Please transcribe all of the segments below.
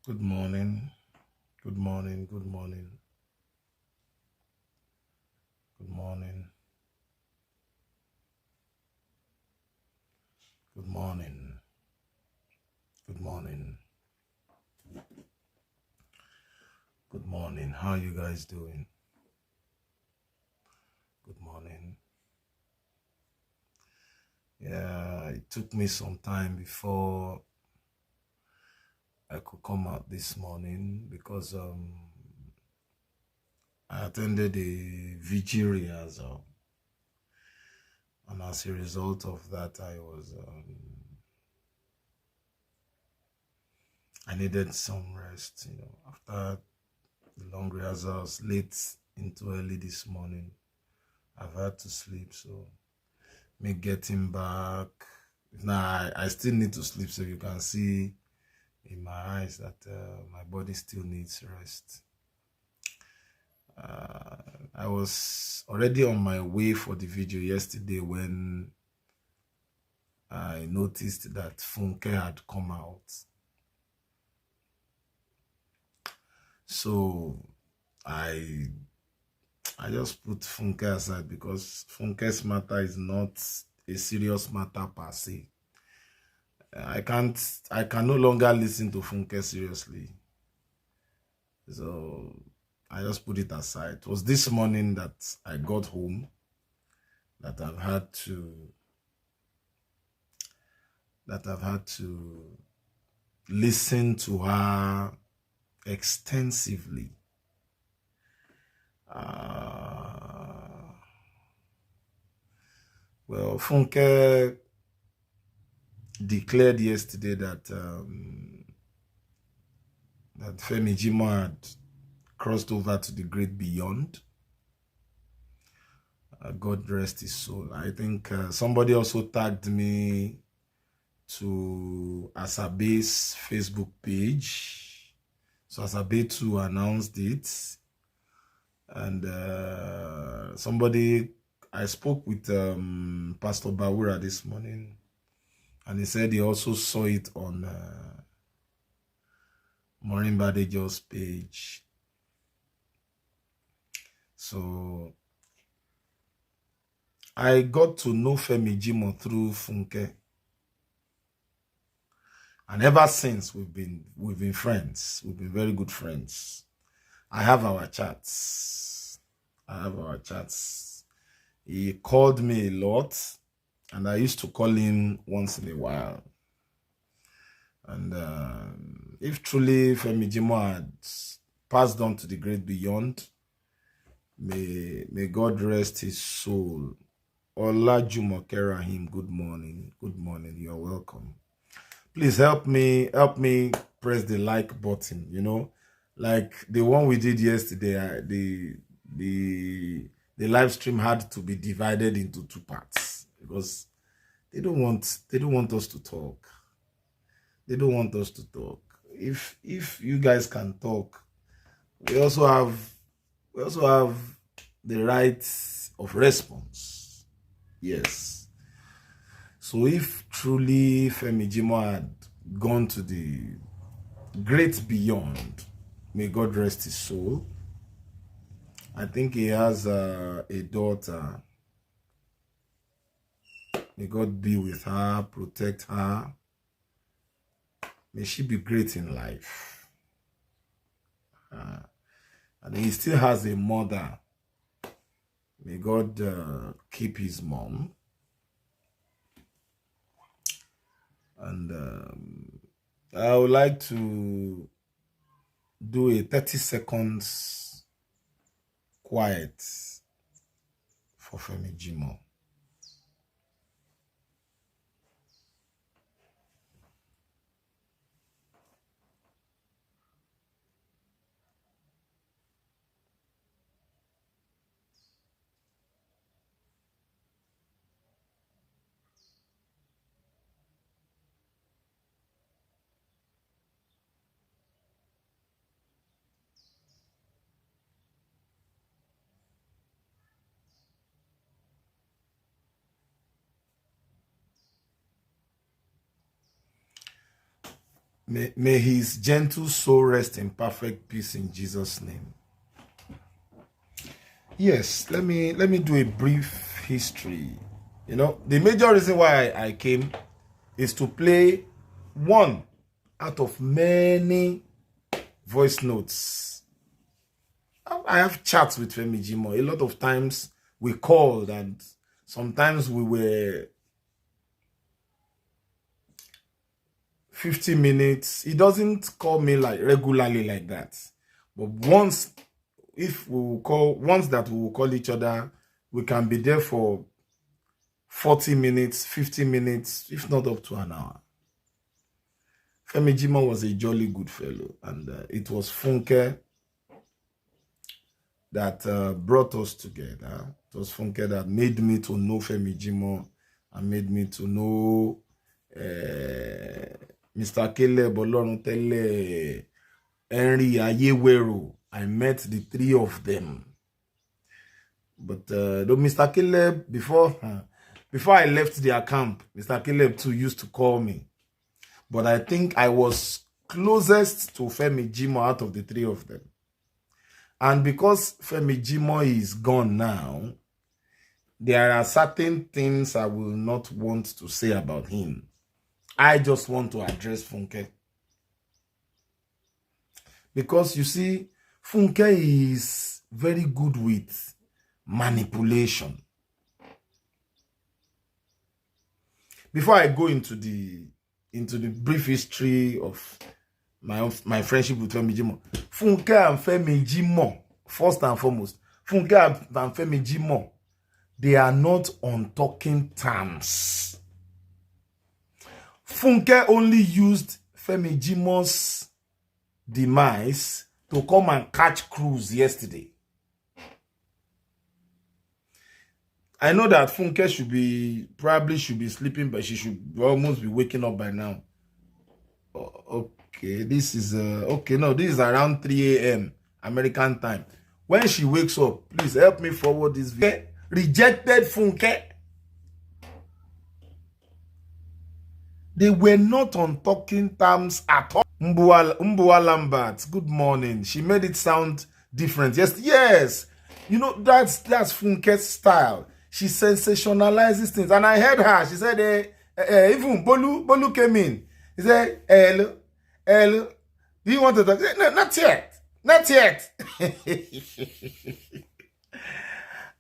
Good morning. Good morning. Good morning. Good morning. Good morning. Good morning. Good morning. How are you guys doing? Good morning. Yeah, it took me some time before I could come out this morning because I attended a vigil rehearsal, and as a result of that, I needed some rest. After the long rehearsals, late into early this morning, I've had to sleep, so me getting back. Now I still need to sleep, so you can see in my eyes that my body still needs rest. I was already on my way for the video yesterday when I noticed that Funke had come out. So I just put Funke aside because Funke's matter is not a serious matter per se. I can no longer listen to Funke seriously. So I just put it aside. It was this morning that I got home that I've had to listen to her extensively. Well, Funke declared yesterday that Femi Jimoh had crossed over to the great beyond. God rest his soul. I think somebody also tagged me to Asabe's Facebook page. So Asabe too announced it. And I spoke with Pastor Bawura this morning, and he said he also saw it on Maureen Badejo's page. So I got to know Femi Jimoh through Funke. And ever since we've been friends. We've been very good friends. I have our chats. He called me a lot, and I used to call him once in a while. And if truly Femi Jimoh had passed on to the great beyond, may God rest his soul. Olajumoke Rahim, good morning. Good morning. You're welcome. Please help me press the like button, like the one we did yesterday. The live stream had to be divided into two parts because they don't want us to talk. They don't want us to talk. If you guys can talk, we also have the right of response. Yes. So if truly Femi Jimoh had gone to the great beyond, may God rest his soul. I think he has a daughter. May God be with her, protect her. May she be great in life. And he still has a mother. May God keep his mom. And I would like to do a 30 seconds quiet for Femi Jimoh. May his gentle soul rest in perfect peace in Jesus' name. Yes, let me do a brief history. You know, the major reason why I came is to play one out of many voice notes. I have chats with Femi Jimoh. A lot of times we called, and sometimes we were 50 minutes. He doesn't call me like regularly like that. But once that we will call each other, we can be there for 40 minutes, 50 minutes, if not up to an hour. Femi Jimoh was a jolly good fellow, and it was Funke that brought us together. It was Funke that made me to know Femi Jimoh and made me to know Mr. Caleb Oloruntele, Henry Ayewero. I met the three of them. But though Mr. Caleb, before I left their camp, Mr. Caleb too used to call me. But I think I was closest to Femi Jimoh out of the three of them. And because Femi Jimoh is gone now, there are certain things I will not want to say about him. I just want to address Funke. Because you see, Funke is very good with manipulation. Before I go into the brief history of my friendship with Femi Jimoh, Funke and Femi Jimoh, first and foremost, Funke and Femi Jimoh, they are not on talking terms. Funke only used Femi Jimoh's demise to come and catch cruise yesterday. I know that Funke probably should be sleeping, but she should almost be waking up by now. Okay, this is this is around 3 a.m. American time. When she wakes up, please help me forward this video. Rejected Funke. They were not on talking terms at all. Mbua Lambert, good morning. She made it sound different. Yes. You know, that's Funke's style. She sensationalizes things. And I heard her. She said, even Bolu came in. He said, hello. Do you want to talk? No, not yet. Not yet.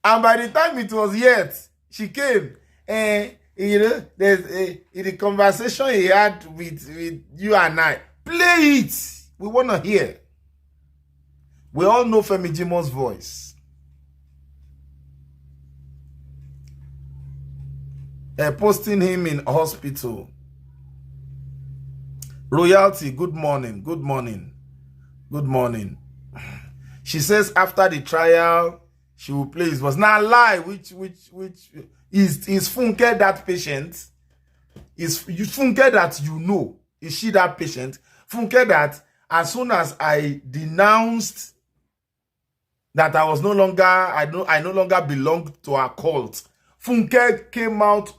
And by the time it was yet, she came. You know, there's the conversation he had with you and I. Play it. We want to hear. We all know Femi Jimoh's voice. Posting him in hospital. Royalty, good morning. Good morning. Good morning. She says after the trial, she will play his voice. Now lie, which is Funke that patient? Is Funke that you know? Is she that patient? Funke that as soon as I denounced that I was no longer belonged to a cult, Funke came out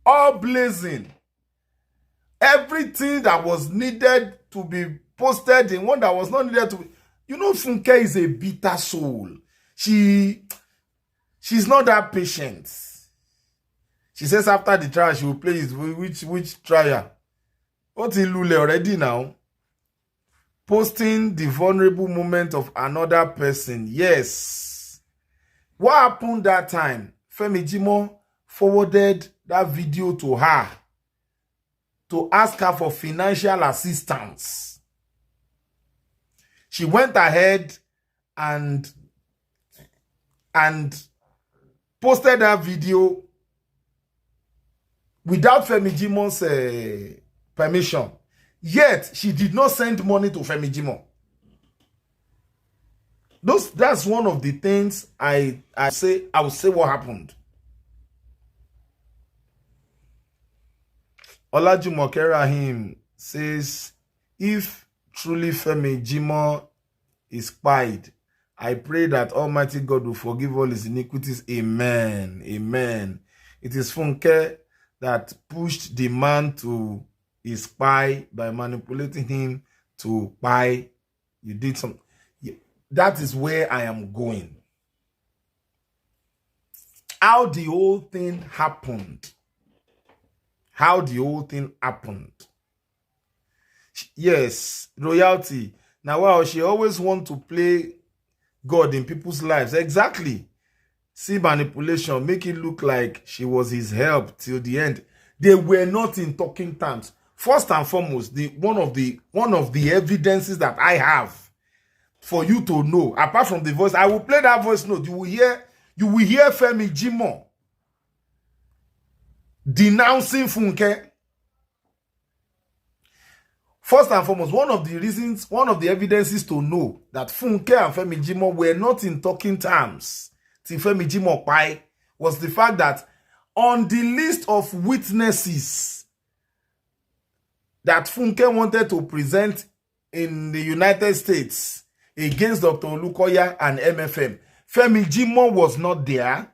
all blazing. Everything that was needed to be posted in one that was not needed to be. You know, Funke is a bitter soul. She's not that patient. She says after the trial, she will play his which trial? What in Lule already now? Posting the vulnerable moment of another person. Yes. What happened that time? Femi Jimoh forwarded that video to her to ask her for financial assistance. She went ahead and posted that video without Femi Jimoh's permission. Yet, she did not send money to Femi Jimoh. That's one of the things I will say what happened. Olajumoke Rahim says, if truly Femi Jimoh is Kpai, I pray that Almighty God will forgive all his iniquities. Amen. Amen. It is Funke that pushed the man to is Kpai by manipulating him to Kpai. You did some. That is where I am going. How the whole thing happened. How the whole thing happened. Yes, royalty. Now, wow, she always want to play God in people's lives. Exactly. See manipulation, make it look like she was his help till the end. They were not in talking terms. First and foremost, one of the evidences that I have for you to know, apart from the voice, I will play that voice note. You will hear Femi Jimoh denouncing Funke. First and foremost, one of the evidences to know that Funke and Femi Jimoh were not in talking terms till Femi Jimoh Kpai was the fact that on the list of witnesses that Funke wanted to present in the United States against Dr. Olukoya and MFM, Femi Jimoh was not there.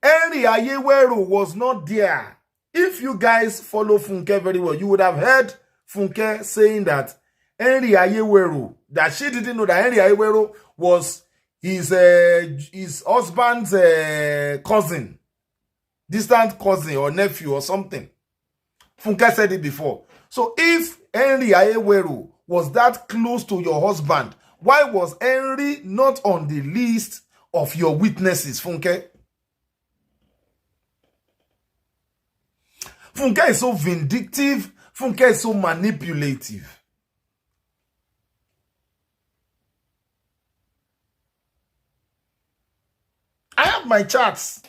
Henry Ayewero was not there. If you guys follow Funke very well, you would have heard Funke saying that Henry Ayewero, that she didn't know that Henry Ayewero was his husband's cousin, distant cousin or nephew or something. Funke said it before. So if Henry Ayewero was that close to your husband, why was Henry not on the list of your witnesses, Funke? Funke is so vindictive. Funke is so manipulative. I have my chats,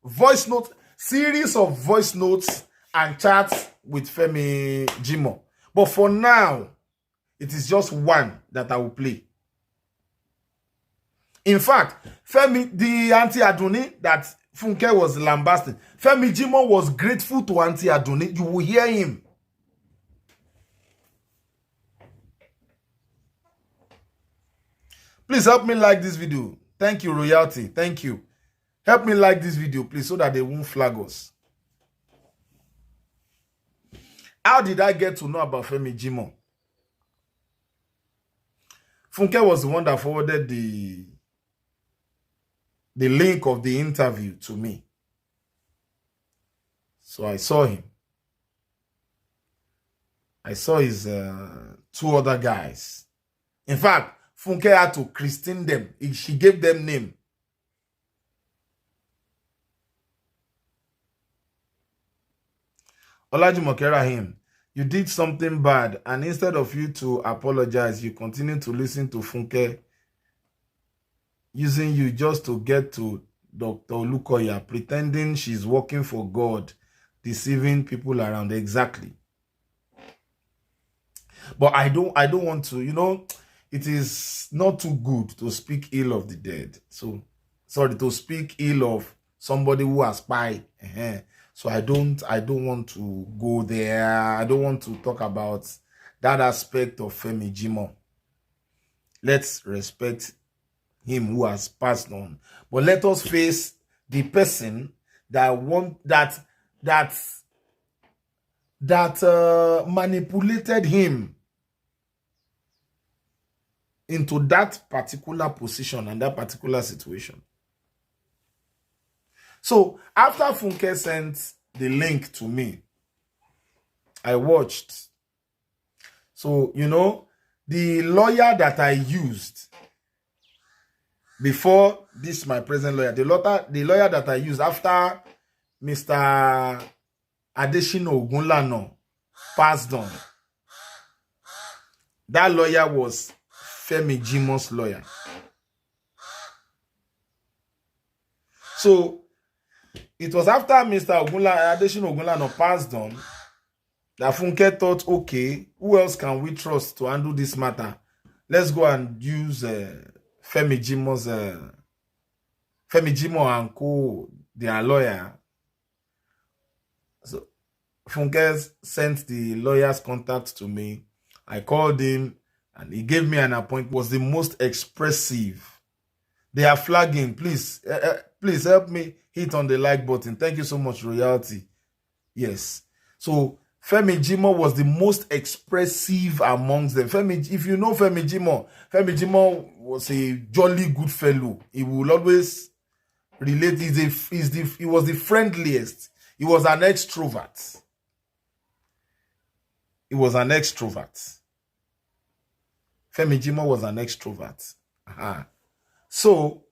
voice notes, series of voice notes and chats with Femi Jimoh. But for now, it is just one that I will play. In fact, Femi, the Auntie Aduni that Funke was lambasting, Femi Jimoh was grateful to Auntie Aduni. You will hear him. Please help me like this video. Thank you, royalty. Thank you. Help me like this video, please, so that they won't flag us. How did I get to know about Femi Jimoh? Funke was the one that forwarded the link of the interview to me. So I saw him. I saw his two other guys. In fact, Funke had to christen them. She gave them name. Olajumoke Rahim, you did something bad, and instead of you to apologize, you continue to listen to Funke using you just to get to Dr. Olukoya, pretending she's working for God, deceiving people around. Exactly. But I don't want to, you know, it is not too good to speak ill of the dead. So, sorry, to speak ill of somebody who has spied. So I don't want to go there. I don't want to talk about that aspect of Femi Jimoh. Let's respect him who has passed on. But let us face the person that manipulated him into that particular position and that particular situation. So after Funke sent the link to me, I watched. So, you know, the lawyer that I used before this, my present lawyer, the lawyer that I used after Mr. Adeshino Ogunlano passed on, that lawyer was Femi Jimoh's lawyer. So it was after Mr. Adeshino Ogunlano passed on that Funke thought, okay, who else can we trust to handle this matter? Let's go and use Femi Jimoh and co, their lawyer. So Funke sent the lawyer's contact to me. I called him and he gave me an appointment. It was the most expressive. They are flagging. Please, please help me hit on the like button. Thank you so much, royalty. Yes. So Femi Jimoh was the most expressive amongst them. If you know Femi Jimoh was a jolly good fellow. He will always relate. He was the friendliest. He was an extrovert. He was an extrovert. Femi Jimoh was an extrovert. So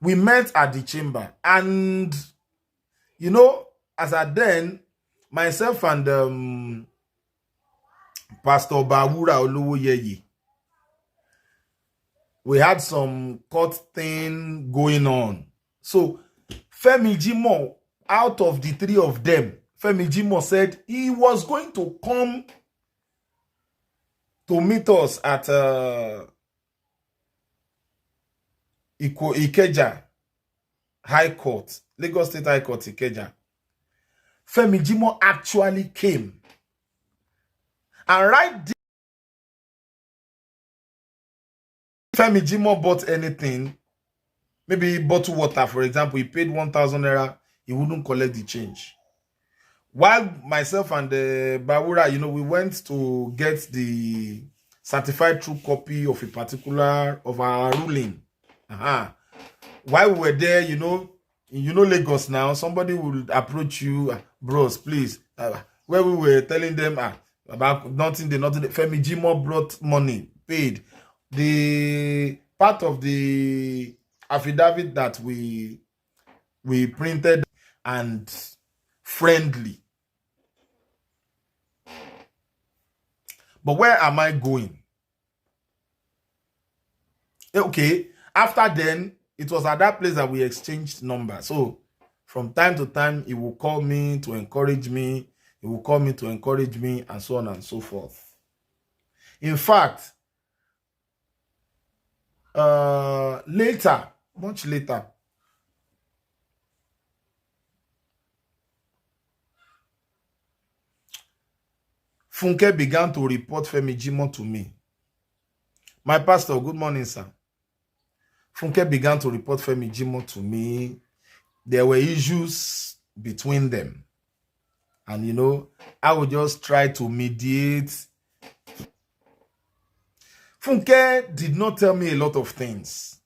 we met at the chamber, and you know, as at then, myself and Pastor Bawura Oluwoyeye, we had some court thing going on. So Femi Jimoh, out of the three of them, Femi Jimoh said he was going to come to meet us at Ikeja High Court, Lagos State High Court, Ikeja. Femi Jimoh actually came. And right there, Femi Jimoh bought anything, maybe bottled water, for example, he paid 1,000 naira, he wouldn't collect the change. While myself and Bawura, you know, we went to get the certified true copy of a particular, of our ruling. While we were there, you know Lagos now, somebody will approach you, bros, please. Where we were telling them about nothing. Femi Jimoh brought money, paid. The part of the affidavit that we printed and friendly. But where am I going? Okay, after then, it was at that place that we exchanged numbers. So from time to time, he will call me to encourage me. He will call me to encourage me, and so on and so forth. In fact, later, much later, Funke began to report Femi Jimoh to me. My pastor, good morning, sir. Funke began to report Femi Jimoh to me. There were issues between them. And, you know, I would just try to mediate. Funke did not tell me a lot of things.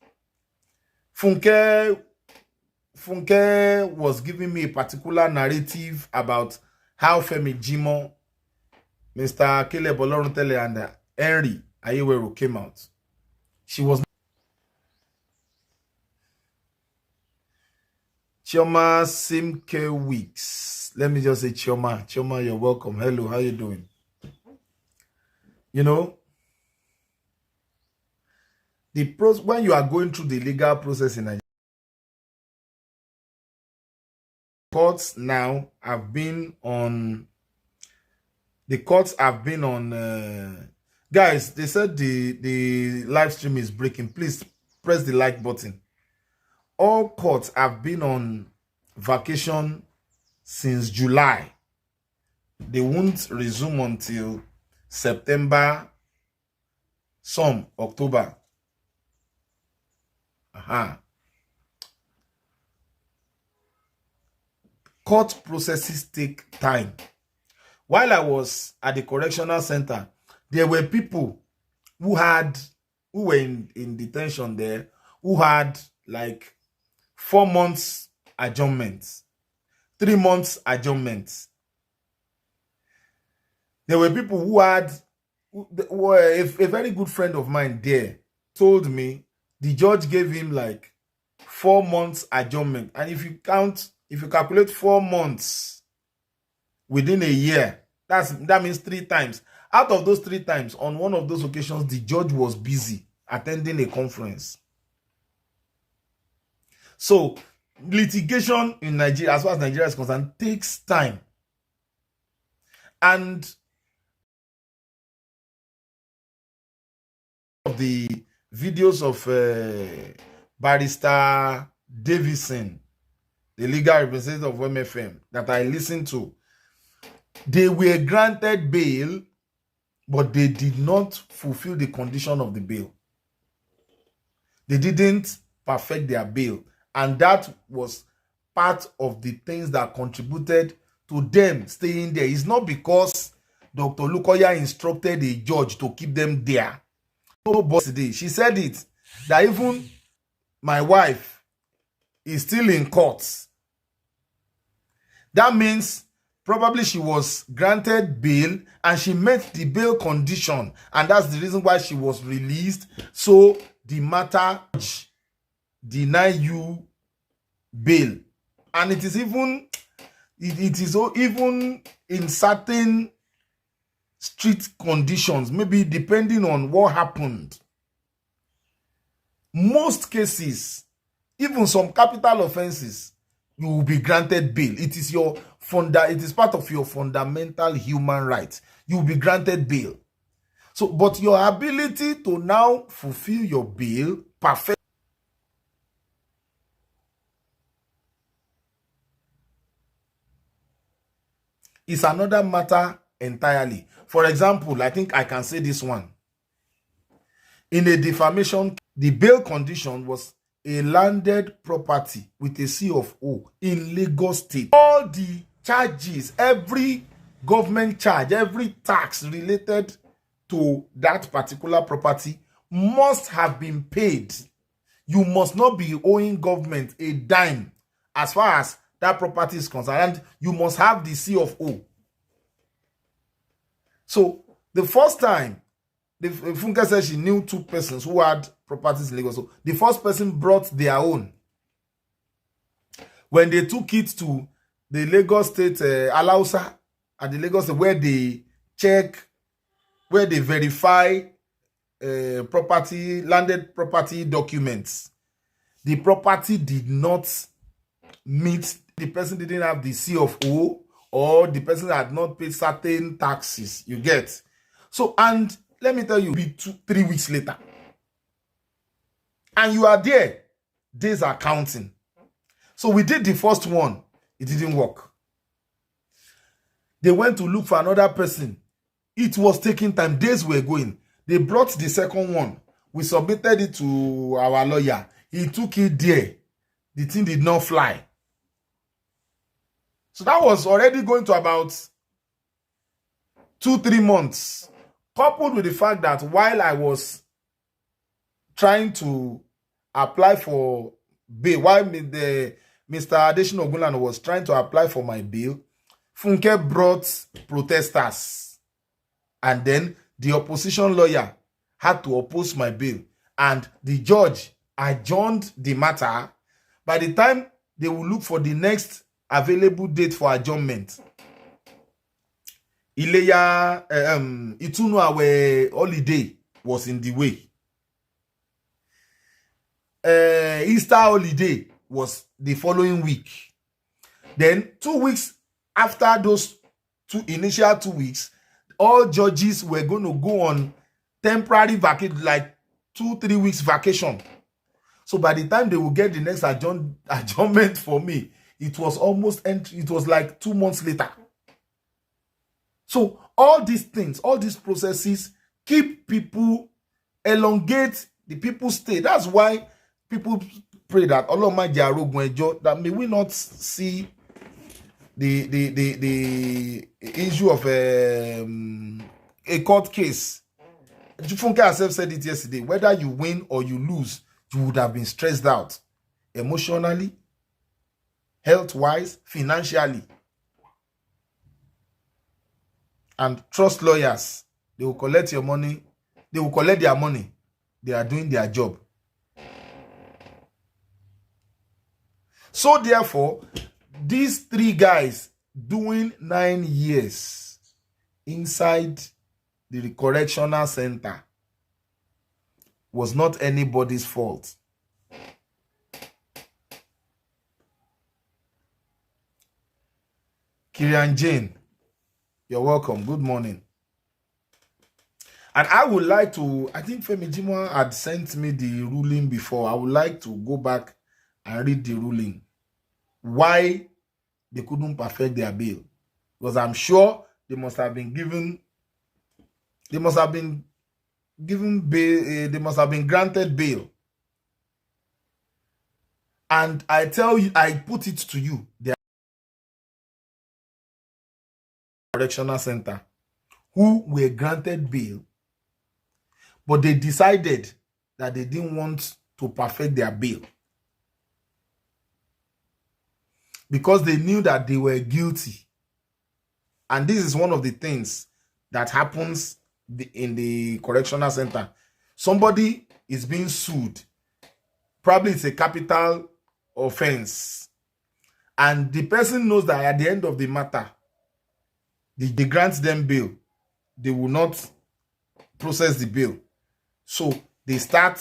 Funke was giving me a particular narrative about how Femi Jimoh, Mr. Caleb Oloruntele, and Henry Ayewero came out. She was Chioma Simke Weeks. Let me just say Chioma. Chioma, you're welcome. Hello, how you doing? You know, when you are going through the legal process in Nigeria, courts now have been on. The courts have been on. Guys, they said the live stream is breaking. Please press the like button. All courts have been on vacation since July. They won't resume until September, some October. Court processes take time. While I was at the correctional center, there were people who were in detention there, who had like 4 months adjournments, 3 months adjournments. There were people who had, a very good friend of mine there told me the judge gave him like 4 months adjournment. And if you calculate 4 months within a year, that means 3 times. Out of those 3 times, on one of those occasions, the judge was busy attending a conference. So litigation in Nigeria, as far as Nigeria is concerned, takes time. And of the videos of Barrister Davison, the legal representative of MFM, that I listened to, they were granted bail, but they did not fulfill the condition of the bail. They didn't perfect their bail. And that was part of the things that contributed to them staying there is not because Dr. Lukoya instructed a judge to keep them there. Nobody. She said it, that even my wife is still in court. That means probably she was granted bail and she met the bail condition, and that's the reason why she was released. So the matter deny you bail, and it is even even in certain street conditions, maybe depending on what happened. Most cases, even some capital offenses, you will be granted bail. It is part of your fundamental human right. You will be granted bail. So, but your ability to now fulfill your bail perfect is another matter entirely. For example, I think I can say this one. In a defamation, the bail condition was a landed property with a C of O in Lagos State. All the charges, every government charge, every tax related to that particular property must have been paid. You must not be owing government a dime as far as that property is concerned. And you must have the C of O. So the first time, Funke said she knew 2 persons who had properties in Lagos. So the first person brought their own. When they took it to the Lagos State Alausa at the Lagos State, where they check, where they verify landed property documents, the property did not meet, the person didn't have the C of O, or the person had not paid certain taxes. You get? So, and let me tell you, be 2-3 weeks later, and you are there, days are counting. So we did the first one, it didn't work. They went to look for another person. It was taking time, days were going. They brought the second one. We submitted it to our lawyer. He took it there. The thing did not fly. So that was already going to about 2-3 months. Coupled with the fact that while I was trying to apply for bail, while Mr. Adesina Ogunlana was trying to apply for my bail, Funke brought protesters. And then the opposition lawyer had to oppose my bail. And the judge adjourned the matter. By the time they will look for the next available date for adjournment, Ileya Itunu Awe holiday was in the way. Easter holiday was the following week. Then 2 weeks after those initial 2 weeks, all judges were going to go on temporary vacation, like 2-3 weeks vacation. So by the time they will get the next adjournment for me, it was like 2 months later. So all these things, all these processes keep people, elongate the people's stay. That's why people pray that that may we not see the issue of a court case. Funke herself said it yesterday. Whether you win or you lose, you would have been stressed out emotionally, health-wise, financially. And trust lawyers. They will collect your money. They will collect their money. They are doing their job. So therefore, these 3 guys doing 9 years inside the correctional center was not anybody's fault. Kirian Jane, you're welcome. Good morning. And I would like to, I think Femi Jimoh had sent me the ruling before. I would like to go back and read the ruling. Why they couldn't perfect their bail. Because I'm sure they must have been granted bail. And I tell you, I put it to you, correctional center who were granted bail, but they decided that they didn't want to perfect their bail because they knew that they were guilty. And this is one of the things that happens in the correctional center. Somebody is being sued. Probably it's a capital offense. And the person knows that at the end of the matter, they grant them bail. They will not process the bail. So they start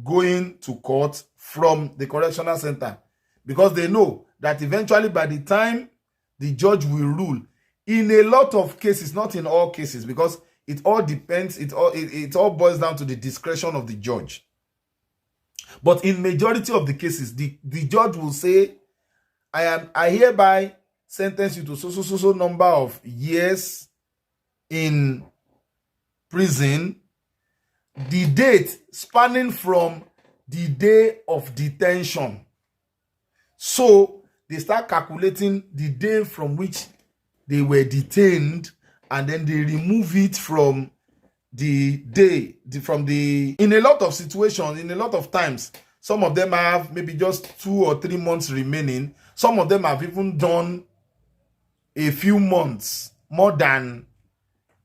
going to court from the correctional center because they know that eventually by the time the judge will rule, in a lot of cases, not in all cases, because it all depends, it all boils down to the discretion of the judge. But in majority of the cases, the judge will say, I hereby sentence you to so number of years in prison, the date spanning from the day of detention. So they start calculating the day from which they were detained, and then they remove it from the day, in a lot of situations, in a lot of times, some of them have maybe just 2 or 3 months remaining. Some of them have even done a few months more than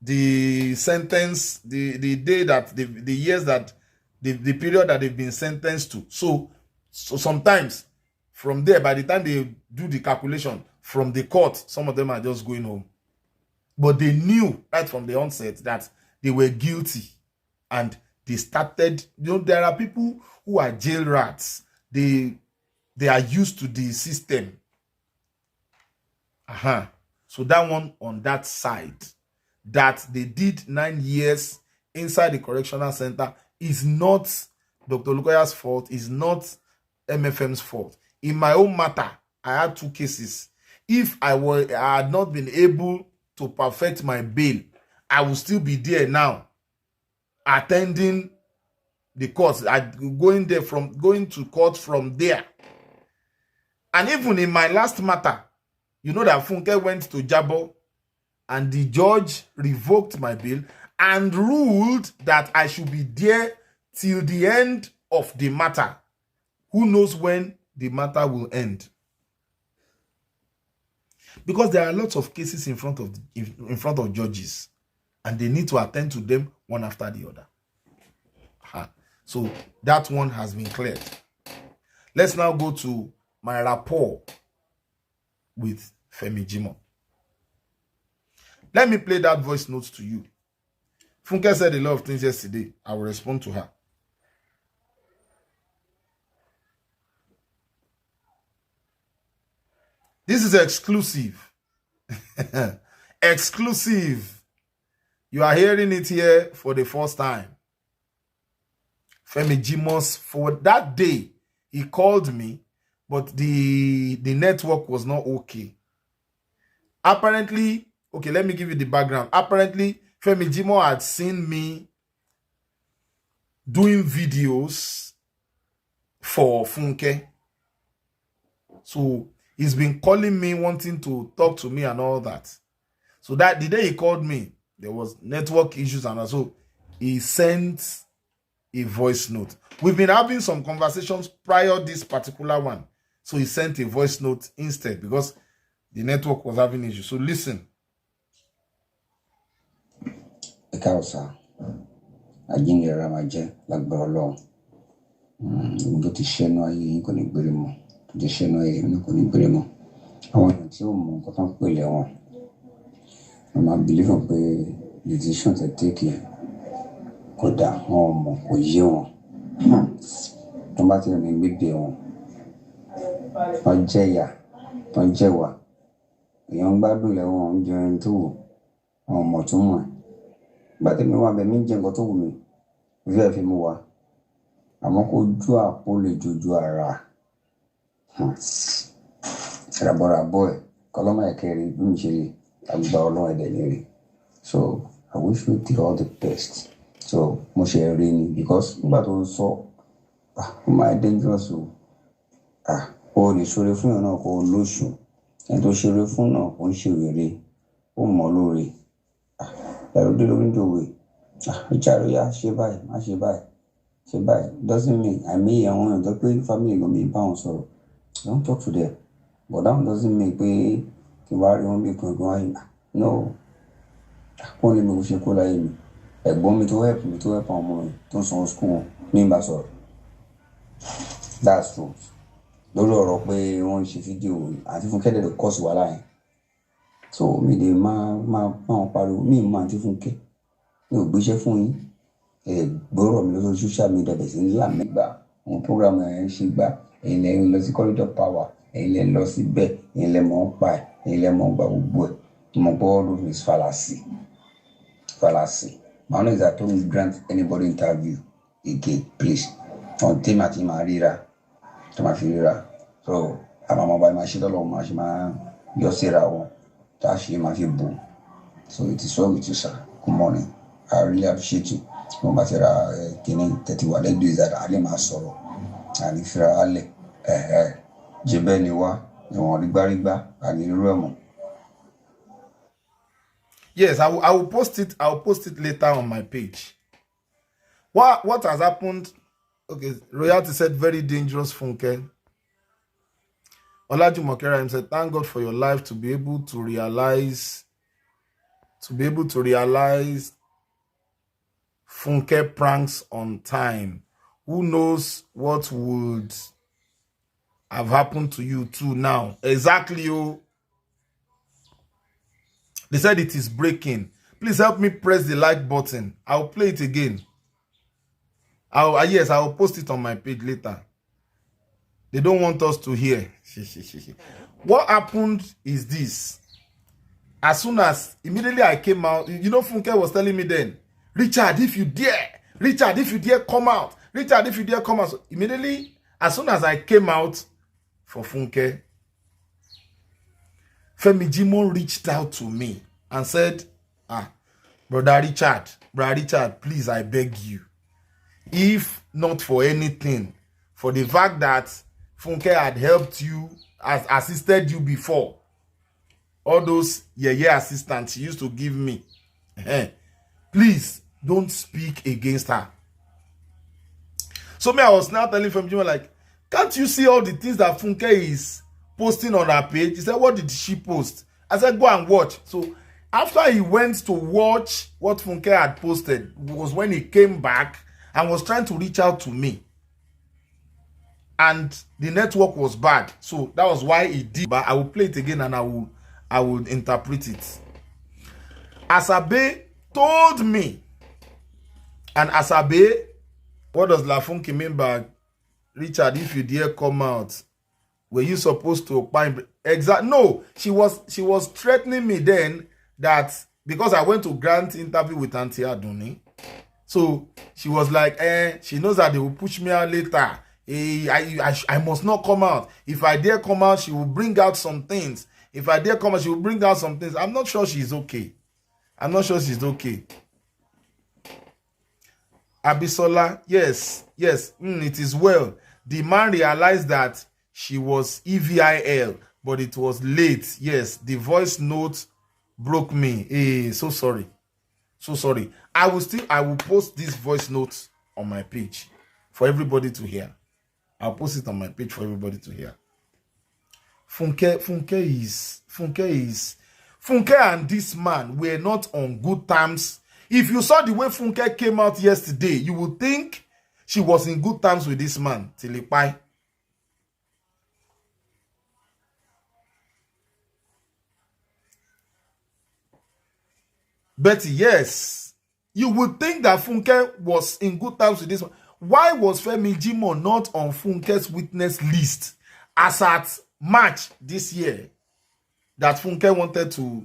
the sentence, the day that the years that the period that they've been sentenced to. So sometimes from there, by the time they do the calculation from the court, some of them are just going home. But they knew right from the onset that they were guilty, and they started, there are people who are jail rats. They are used to the system. So that one on that side, that they did 9 years inside the correctional center, is not Dr. Olukoya's fault, is not MFM's fault. In my own matter, I had 2 cases. If I had not been able to perfect my bail, I will still be there now, attending the courts, going to court from there. And even in my last matter, you know that Funke went to Jabo, and the judge revoked my bail and ruled that I should be there till the end of the matter. Who knows when the matter will end? Because there are lots of cases in front of judges, and they need to attend to them one after the other. So that one has been cleared. Let's now go to my rapport with Femi Jimoh. Let me play that voice note to you. Funke said a lot of things yesterday. I will respond to her. This is exclusive. Exclusive. You are hearing it here for the first time. Femi Jimoh, for that day, he called me, but the network was not okay. Apparently, okay, let me give you the background. Apparently, Femi Jimoh had seen me doing videos for Funke. So he's been calling me, wanting to talk to me and all that. So that the day he called me, there was network issues, and also he sent a voice note. We've been having some conversations prior this particular one. So he sent a voice note instead because the network was having issues. So listen. Ekausa, ajinge ramaje lagboro ndo ti sheno ayi ko ni gbere mo ti sheno ayi mi ko ni gbere mo àwọn tí ó mọ nǹkan tán pè lẹ́wọ̀n wọ́n máa believe pé decision to take kódà wọn mọ̀ kò yé wọn tó bá ti rìn gbígbé wọn wọ́n jẹ̀yà wọ́n jẹ̀wà èèyàn gbádùn lẹ́wọ̀n oúnjẹ ẹni tó wù wọn mọ̀ tó mọ̀ bá tẹ̀mí wà bẹ̀ mí jẹ́ nǹkan tó wù mí fẹ́ fi mú wa àmọ́ kó ju àpò lè jojú ara rabọ́rabọ́ ẹ̀ kọ́lọ́mọ ẹ̀kẹ́rì bí mi ṣe àgbà ọlọ́run ẹ̀dẹ̀ lérí. So I wish you all the best. So mo ṣe rí ni because nígbà tó ń sọ ó máa dangerous o o lè ṣoore fún yàn náà kó o lóṣù ẹni tó ṣoore fún náà kó ń ṣe wèrè ó mọ̀ lóore. Ẹ̀rọ dé lórí ìdòwe. Richard, yeah, ṣe báyìí, má ṣe báyìí, ṣe báyìí. Doesn't mean I mean àwọn èèyàn tó pé family gan mi bá wọn sọ̀rọ̀. Don't talk to them. But that doesn't mean pé kí n wá rí wọn bí kankan wáyé. No. Kó lè mi kò ṣe kó láyé mi. Ẹ̀gbọ́n mi tó help àwọn ọmọ mi tó ń sanwó school wọn mi bá sọ̀rọ̀. That's true. Lórí ọ̀rọ̀ pé wọ́n ń ṣe fídíò àti Fúnkẹ́ dẹ̀ kọ́ọ̀sì wà láyé. So mi lè máa pariwo mi máa ti Fúnkẹ́. Mi ò gbéṣẹ́ fún yín. Gbọ́rọ̀ mi lórí social media bẹ̀ sí ńlá mẹ́gbà. Àwọn program ẹ̀ ń ṣe gbà. Ẹ̀yin lẹ lọ sí corridor power. Ẹ̀yin lẹ lọ síbẹ̀. Ẹ̀yin lẹ mọ̀ ń pa ẹ̀. Ẹ̀yin lẹ mọ̀ ń gba gbogbo ẹ̀. Mo gbọ́ all of this fallacy. My honor is that don't grant anybody interview again, please. On team àti máa ríra. Tó máa fi ríra. So àwọn ọmọ ọba máa ṣe lọ́lọ́ máa ṣe máa yọ síra wọn. Tó a ṣe máa fi bò. So it is well with you, sir. Good morning. I really appreciate you. Mo bá ti ra kíní 31 let's do is that alẹ́ máa sọ̀rọ̀. Àní fira alẹ́. Jẹ́bẹ́ ni wá. Ìwọ̀n rígbárígbá. Àní irú ẹ̀ mọ̀. Yes, I will post it. I'll post it later on my page. What has happened? Okay, Royalty said very dangerous Funke. Olajumoke said, thank God for your life to be able to realize Funke pranks on time. Who knows what would have happened to you too now? Exactly, oh. They said it is breaking. Please help me press the like button. I'll play it again. Yes, I will post it on my page later. They don't want us to hear. What happened is this. As soon as immediately I came out, Funke was telling me then, Richard, if you dare come out. Richard, if you dare come out. So immediately, as soon as I came out for Funke, Femi Jimoh reached out to me and said, Brother Richard, please, I beg you. If not for anything, for the fact that Funke had helped you, has assisted you before, all those assistants she used to give me, please don't speak against her. So I was now telling Femi Jimoh, like, can't you see all the things that Funke is posting on her page? He said, what did she post? I said, go and watch. So after he went to watch what Funke had posted was when he came back and was trying to reach out to me. And the network was bad. So that was why he did. But I will play it again and I will interpret it. Asabe told me. And Asabe, what does Lafunke mean by Richard, if you dare come out? Were you supposed to Kpai? No, she was threatening me then that because I went to grant interview with Auntie Aduni. So she was like, she knows that they will push me out later. I must not come out. If I dare come out, she will bring out some things. If I dare come out, she will bring out some things. I'm not sure she's okay. Abisola, yes, it is well. The man realized that she was EVIL, but it was late. Yes, the voice note broke me. So sorry. I will post this voice note on my page for everybody to hear. I'll post it on my page for everybody to hear. Funke and this man were not on good terms. If you saw the way Funke came out yesterday, you would think she was in good terms with this man, till Kpai. Betty, yes, you would think that Funke was in good terms with this one. Why was Femi Jimoh not on Funke's witness list as at March this year that Funke wanted to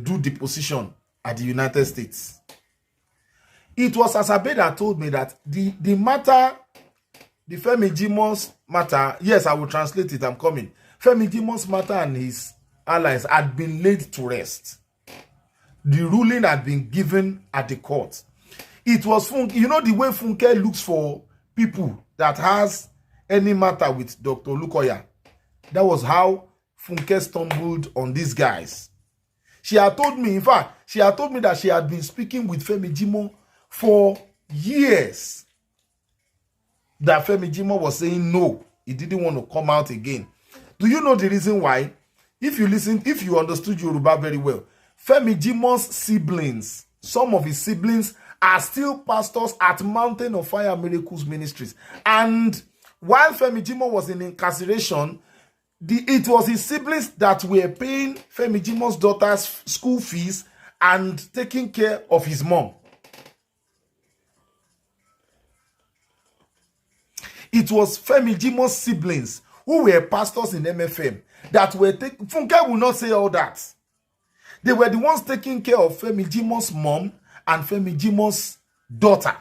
do deposition at the United States? It was Asabe that told me that the matter, the Femi Jimoh's matter, yes, I will translate it, I'm coming. Femi Jimoh's matter and his allies had been laid to rest. The ruling had been given at the court. It was Funke, the way Funke looks for people that has any matter with Dr. Lukoya. That was how Funke stumbled on these guys. She had told me, in fact, she had told me that she had been speaking with Femi Jimoh for years. That Femi Jimoh was saying no, he didn't want to come out again. Do you know the reason why? If you understood Yoruba very well, Femi Jimoh's siblings, some of his siblings are still pastors at Mountain of Fire Miracles Ministries. And while Femi Jimoh was in incarceration, it was his siblings that were paying Femi Jimoh's daughter's school fees and taking care of his mom. It was Femi Jimoh's siblings who were pastors in MFM that were taking... Funke will not say all that. They were the ones taking care of Femi Jimoh's mom and Femi Jimoh's daughter.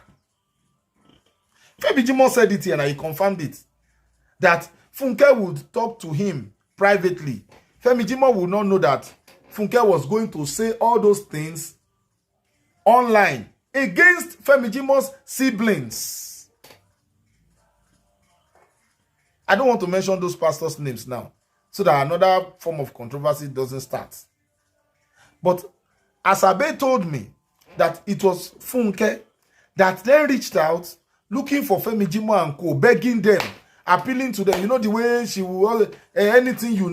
Femi Jimoh said it here and he confirmed it. That Funke would talk to him privately. Femi Jimoh would not know that Funke was going to say all those things online against Femi Jimoh's siblings. I don't want to mention those pastors' names now, so that another form of controversy doesn't start. But Asabe told me that it was Funke that then reached out looking for Femi Jimoh and co, begging them, appealing to them. You know the way she will, anything you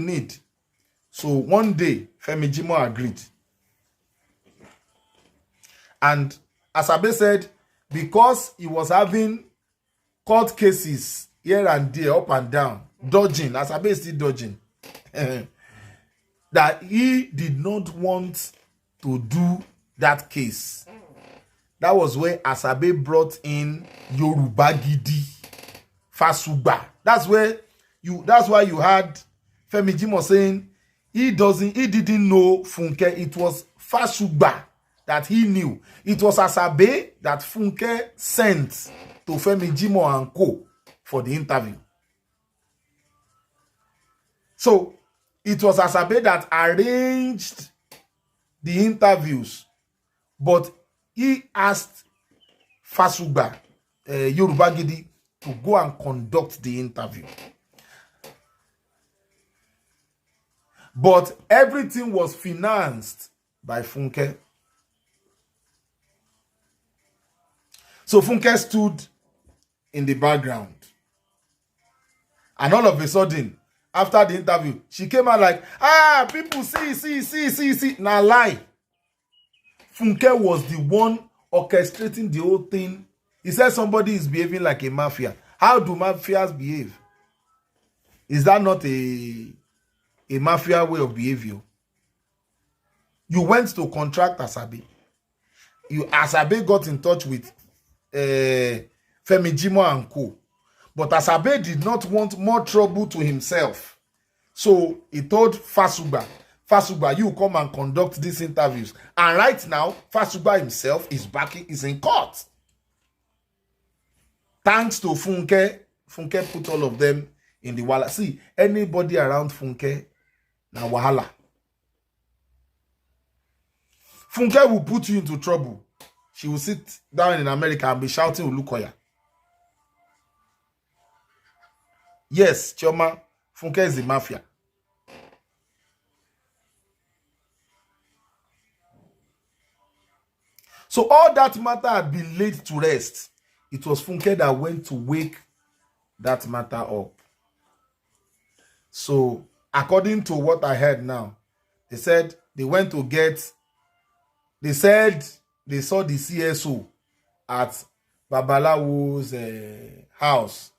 need. So one day, Femi Jimoh agreed. And Asabe said, because he was having court cases here and there, up and down, dodging, Asabe is still dodging, that he did not want to do that case. That was where Asabe brought in Yoruba Gidi, Fasugba. That's why you had Femi Jimoh saying he didn't know Funke. It was Fasugba that he knew. It was Asabe that Funke sent to Femi Jimoh and co for the interview. So it was Asabe that arranged the interviews, but he asked Fasugba, Yoruba Gidi, to go and conduct the interview. But everything was financed by Funke. So Funke stood in the background. And all of a sudden, after the interview, she came out like, people see. Now lie. Funke was the one orchestrating the whole thing. He said somebody is behaving like a mafia. How do mafias behave? Is that not a mafia way of behavior? You went to contract Asabe. Asabe got in touch with Femi Jimoh and co. But Asabe did not want more trouble to himself. So he told Fasugba, you come and conduct these interviews. And right now, Fasugba himself is in court. Thanks to Funke put all of them in the wahala. See, anybody around Funke, na wahala. Funke will put you into trouble. She will sit down in America and be shouting Ulukoya. Yes, Chioma, Funke is the mafia. So all that matter had been laid to rest. It was Funke that went to wake that matter up. So according to what I heard now, they said they went to get, they said they saw the CSO at Babalawo's house.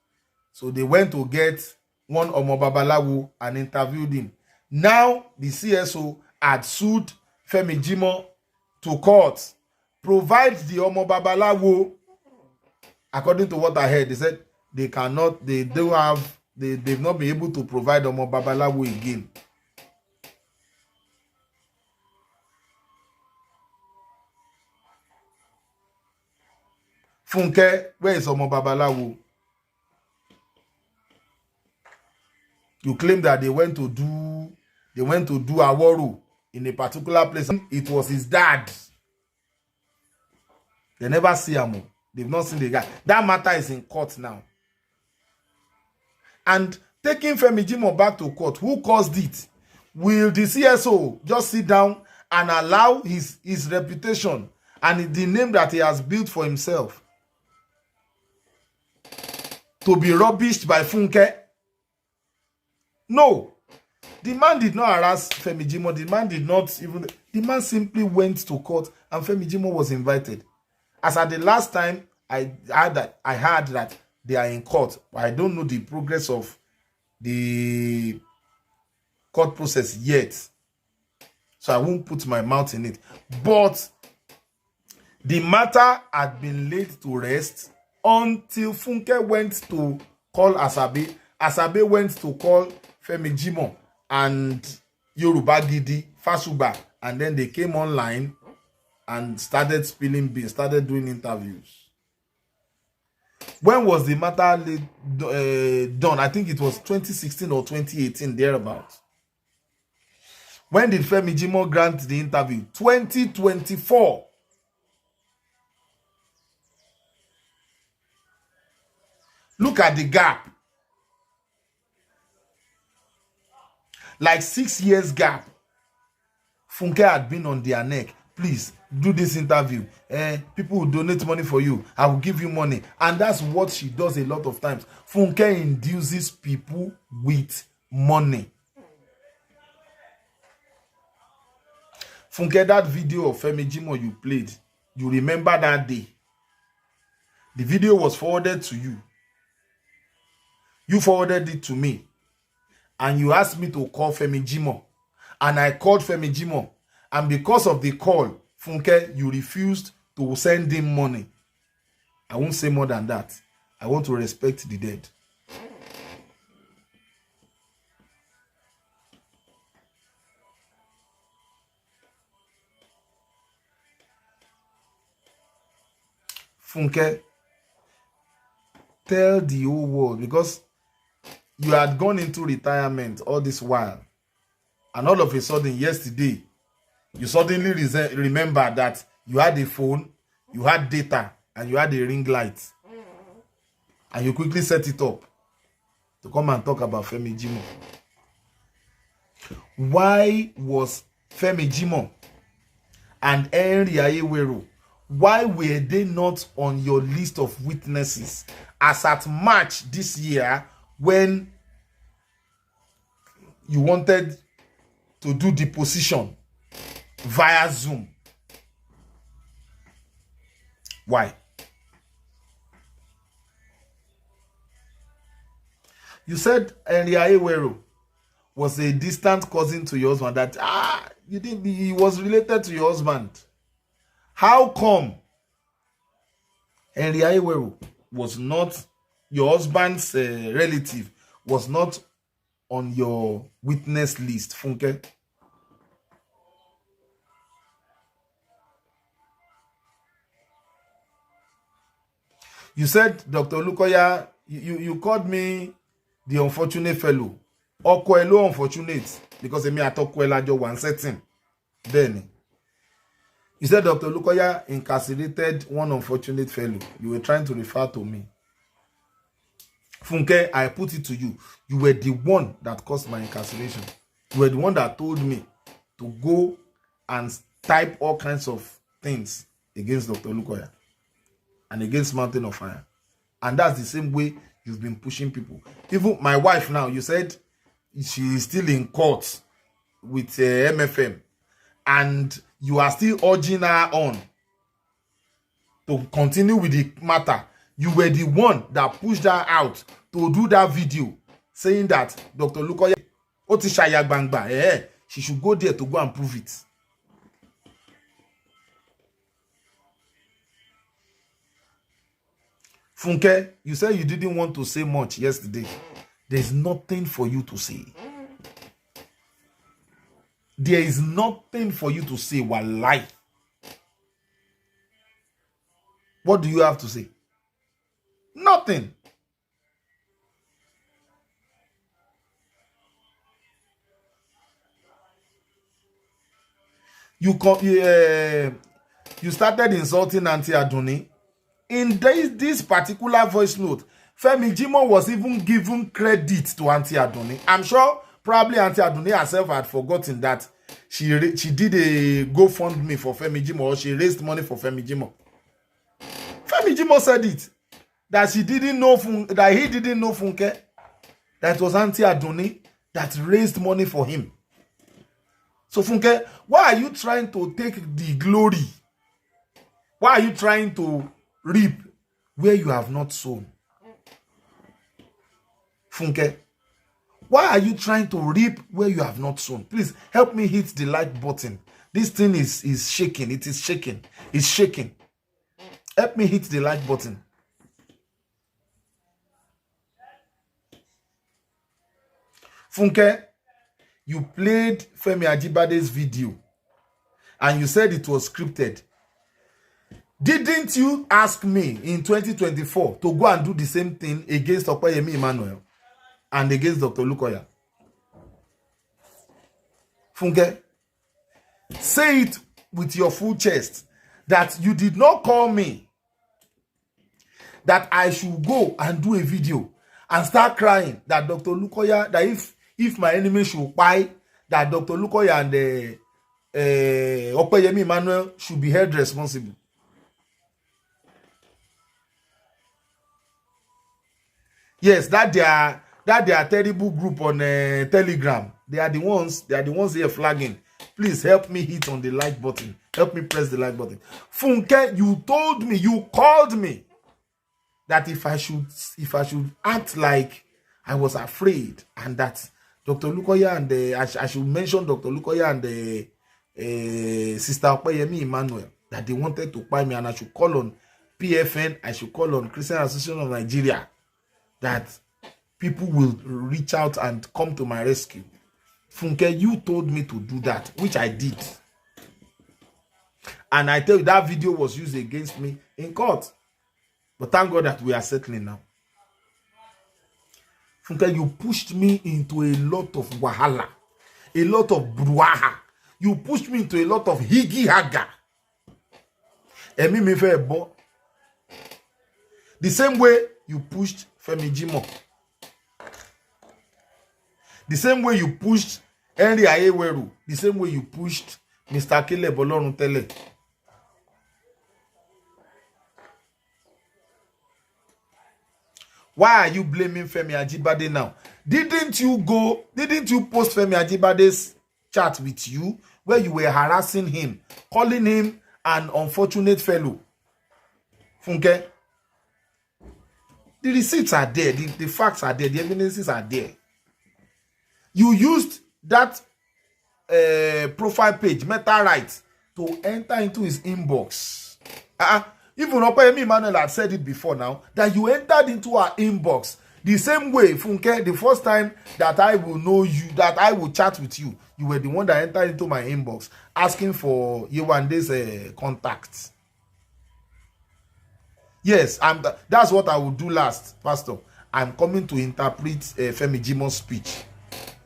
So they went to get one Omo Babalawo and interviewed him. Now the CSO had sued Femi Jimoh to court. Provide the Omo Babalawo. According to what I heard, they said they've not been able to provide Omo Babalawo again. Funke, where is Omo Babalawo? You claim that they went to do Aworu in a particular place. It was his dad. They never see him. They've not seen the guy. That matter is in court now. And taking Femi Jimoh back to court, who caused it? Will the CSO just sit down and allow his reputation and the name that he has built for himself to be rubbished by Funke? No. The man did not harass Femi Jimoh. The man did not even... The man simply went to court and Femi Jimoh was invited. As at the last time I heard that they are in court. I don't know the progress of the court process yet. So I won't put my mouth in it. But the matter had been laid to rest until Funke went to call Asabe. Asabe went to call Femi Jimoh and Yoruba Gidi, Fasuba, and then they came online and started spilling beans, started doing interviews. When was the matter done? I think it was 2016 or 2018, thereabouts. When did Femi Jimoh grant the interview? 2024. Look at the gap. Like 6 years gap. Funke had been on their neck. Please, do this interview. People will donate money for you. I will give you money. And that's what she does a lot of times. Funke induces people with money. Funke, that video of Femi Jimoh you played, you remember that day. The video was forwarded to you. You forwarded it to me. And you asked me to call Femi Jimoh. And I called Femi Jimoh. And because of the call, Funke, you refused to send him money. I won't say more than that. I want to respect the dead. Funke, tell the whole world, because you had gone into retirement all this while, and all of a sudden yesterday you suddenly remember that you had a phone, you had data, and you had a ring light, and you quickly set it up to come and talk about Femi Jimoh. Why was Femi Jimoh and Henry Ayewero, why were they not on your list of witnesses as at March this year, when you wanted to do deposition via Zoom? Why? You said Henry Ayewero was a distant cousin to your husband, that you think he was related to your husband. How come Henry Ayewero was not your husband's relative, was not on your witness list, Funke? You said, Dr. Olukoya, you called me the unfortunate fellow. Okoelo unfortunate, because I Atokoela jo one setting. Then you said Dr. Olukoya incarcerated one unfortunate fellow. You were trying to refer to me. Funke, I put it to you. You were the one that caused my incarceration. You were the one that told me to go and type all kinds of things against Dr. Olukoya and against Mountain of Fire. And that's the same way you've been pushing people. Even my wife now, you said she is still in court with MFM. And you are still urging her on to continue with the matter. You were the one that pushed her out to do that video saying that Dr. Lukoya Otishaya Bangba, she should go there to go and prove it. Funke, you said you didn't want to say much yesterday. There's nothing for you to say. There is nothing for you to say. Wallahi. What do you have to say? Nothing. You started insulting Auntie Aduni. In this particular voice note, Femi Jimoh was even given credit to Auntie Aduni. I'm sure Probably Auntie Adunni herself had forgotten that she did a GoFundMe for Femi Jimoh, or she raised money for Femi Jimoh. Femi Jimoh said it, that she didn't know that he didn't know Funke, that it was Auntie Adunni that raised money for him. So Funke, why are you trying to take the glory? Why are you trying to reap where you have not sown? Funke, why are you trying to reap where you have not sown? Please help me hit the like button. This thing is shaking. It is shaking. It's shaking. Help me hit the like button. Funke, you played Femi Ajibade's video and you said it was scripted. Didn't you ask me in 2024 to go and do the same thing against Opeyemi Emmanuel and against Dr. Lukoya? Funke, say it with your full chest that you did not call me, that I should go and do a video and start crying that Dr. Lukoya, that if my enemy should Kpai, that Dr. Lukoya and Opeyemi Emmanuel should be held responsible. Yes, that they are terrible group on Telegram. They are the ones here flagging. Please help me hit on the like button. Help me press the like button. Funke, you told me, you called me that if I should act like I was afraid, and that Dr. Lukoya and I should mention Dr. Lukoya and Sister Opeyemi Emmanuel, that they wanted to buy me, and I should call on PFN, I should call on Christian Association of Nigeria, that people will reach out and come to my rescue. Funke, you told me to do that, which I did. And I tell you, that video was used against me in court. But thank God that we are settling now. Funke, you pushed me into a lot of wahala, a lot of brouhaha. You pushed me into a lot of higgy-haga. Emi me fe bo. The same way you pushed Femi Jimoh. The same way you pushed Henry Ayeweru. The same way you pushed Mr. Caleb Oloruntele. Why are you blaming Femi Ajibade now? Didn't you post Femi Ajibade's chat with you where you were harassing him, calling him an unfortunate fellow? Funke, the receipts are there, the facts are there, the evidences are there. You used that profile page, Meta Right, to enter into his inbox. Even Opeyemi Emmanuel had said it before now, that you entered into our inbox the same way, Funke, the first time that I will know you, that I will chat with you, you were the one that entered into my inbox asking for Yewande's contacts. Yes, that's what I will do last, Pastor. I'm coming to interpret Femi Jimoh's speech.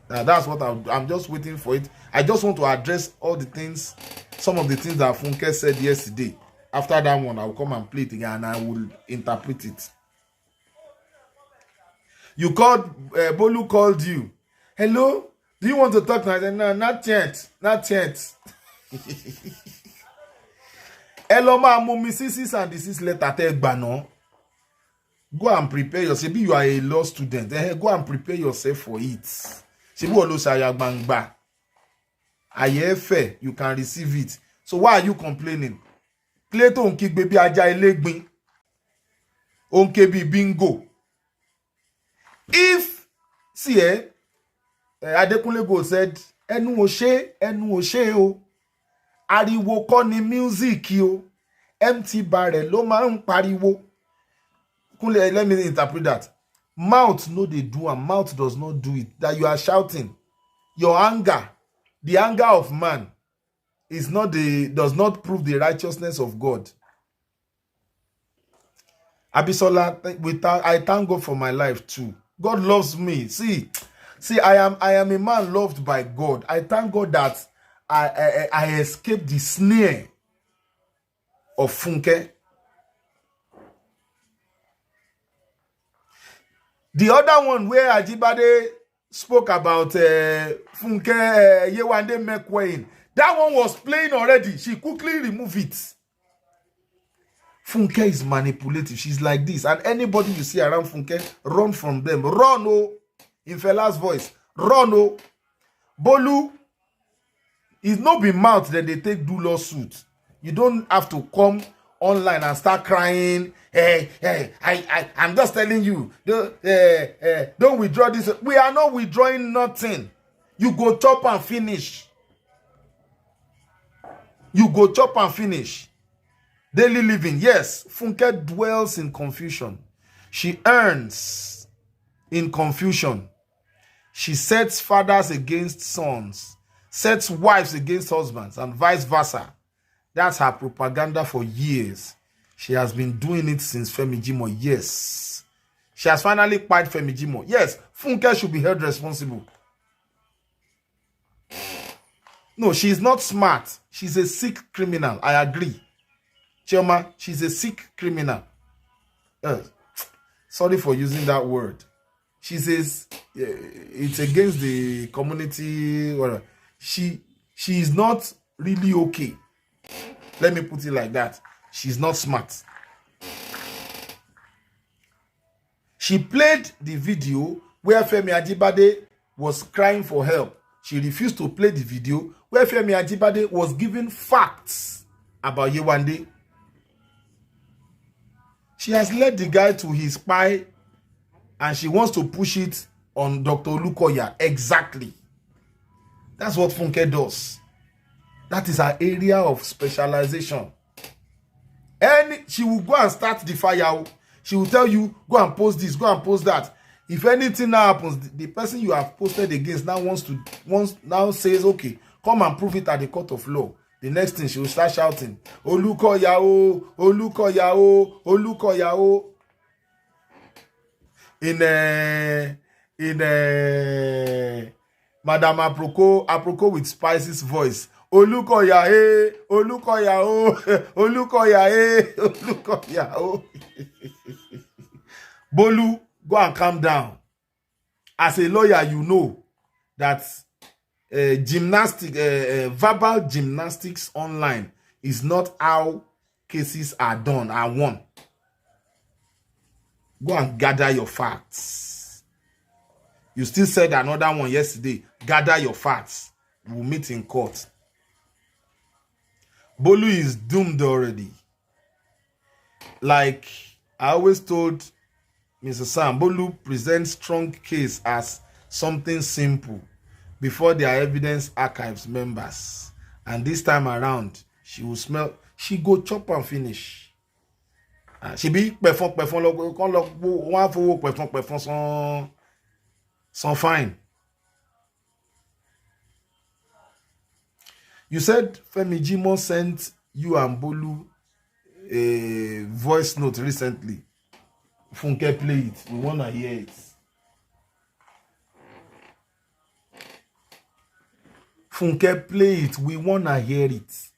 That's what I'm just waiting for it. I just want to address all the things, some of the things that Funke said yesterday. After that one, I will come and play it again and I will interpret it. You called, Bolu called you. Hello? Do you want to talk now? I said, no, not yet. Not yet. Hello, ma, mummy, sis and this is letter te gbano. Go and prepare yourself. Maybe you are a law student. Go and prepare yourself for it. Shebi olo saya gbangba. Ayefe, you can receive it. So why are you complaining? Clayton on kick baby aja elegbin. On kebi bingo. If see Adekunle Gold said enu o se o. Ariwo kọ́ ni music o. Empty barrel ló máa ń pariwo. Kunle, let me interpret that. Mouth no dey do and mouth does not do it. That you are shouting. Your anger, the anger of man, does not prove the righteousness of God. Abisola, I thank God for my life too. God loves me. See, I am a man loved by God. I thank God that I escaped the snare of Funke. The other one where Ajibade spoke about Funke Yewande Mekwein. That one was playing already. She quickly removed it. Funke is manipulative. She's like this. And anybody you see around Funke, run from them. Run, oh. In Fela's voice. Run, oh. Bolu is not be mouth that they take do lawsuit. You don't have to come online and start crying. I'm just telling you, don't withdraw this. We are not withdrawing nothing. You go chop and finish. You go chop and finish. Daily living. Yes, Funke dwells in confusion. She earns in confusion. She sets fathers against sons, sets wives against husbands, and vice versa. That's her propaganda for years. She has been doing it since Femi Jimoh. Yes. She has finally kpied Femi Jimoh. Yes, Funke should be held responsible. No, she's not smart. She's a sick criminal. I agree. Chioma, she's a sick criminal. Sorry for using that word. She says it's against the community. She is not really okay. Let me put it like that. She's not smart. She played the video where Femi Ajibade was crying for help. She refused to play the video where Femi Ajibade was giving facts about Yewande. She has led the guy to his Kpai and she wants to push it on Dr. Olukoya. Exactly. That's what Funke does. That is her area of specialization. And she will go and start the fire. She will tell you, go and post this, go and post that. If anything now happens, the person you have posted against now says, okay, come and prove it at the court of law. The next thing she will start shouting, Olukoya o, Olukoya o, Olukoya o. In Madame Aproko with Spice's voice. Olukoya eh, Olukoya o, Olukoya eh, Olukoya o. Bolu, go and calm down. As a lawyer, you know that verbal gymnastics online is not how cases are done and won. Go and gather your facts. You still said another one yesterday. Gather your facts. We'll meet in court. Bolu is doomed already. Like I always told Mr. Sam, Bolu presents strong case as something simple before their evidence archives members. And this time around, she will smell, she go chop and finish. She be perform sans fine. You said Femi Jimoh sent you and Bolu a voice note recently. Funke, play it. We want to hear it. Funke, play it. We want to hear it.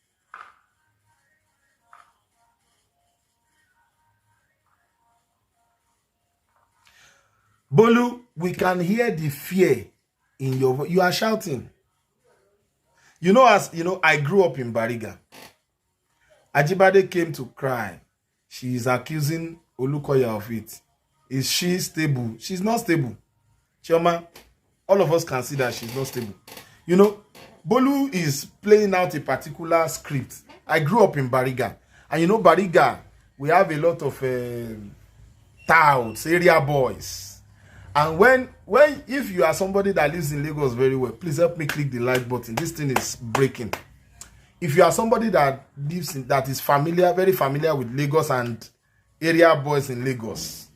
Bolu, we can hear the fear in your voice. You are shouting. You know, I grew up in Bariga. Ajibade came to cry. She is accusing Olukoya of it. Is she stable? She's not stable. Chioma, all of us can see that she's not stable. You know, Bolu is playing out a particular script. I grew up in Bariga. And you know, Bariga, we have a lot of touts, area boys. And if you are somebody that lives in Lagos very well, please help me click the like button. This thing is breaking. If you are somebody that that is very familiar with Lagos and area boys in Lagos,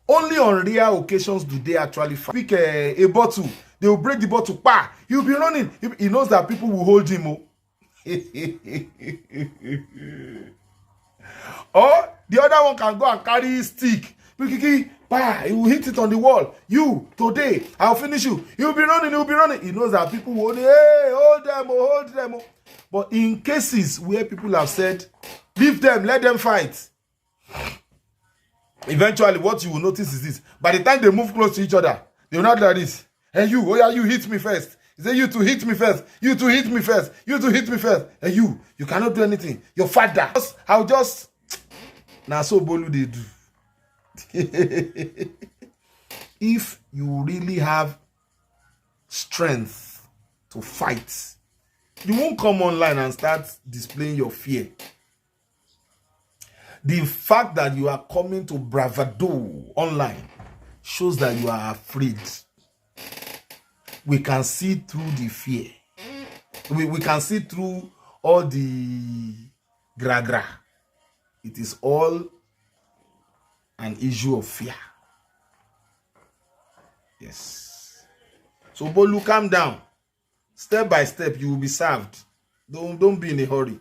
only on rare occasions do they actually pick a bottle. They will break the bottle. Pa, he'll be running. He knows that people will hold him. Or the other one can go and carry his stick. Bah, he will hit it on the wall. You, today, I'll finish you. He'll be running. He knows that people will, hey, hold them. But in cases where people have said, leave them, let them fight. Eventually, what you will notice is this. By the time they move close to each other, they will not do this. Hey, you, oh yeah, you hit me first. He said, you to hit me first. You to hit me first. You to hit me first. Hey, you cannot do anything. Your father. I'll just. Now, so Bolu they do. If you really have strength to fight, you won't come online and start displaying your fear. The fact that you are coming to bravado online shows that you are afraid. We can see through the fear. We can see through all the gra. It is all an issue of fear. Yes. So Bolu, calm down. Step by step, you will be served. Don't be in a hurry.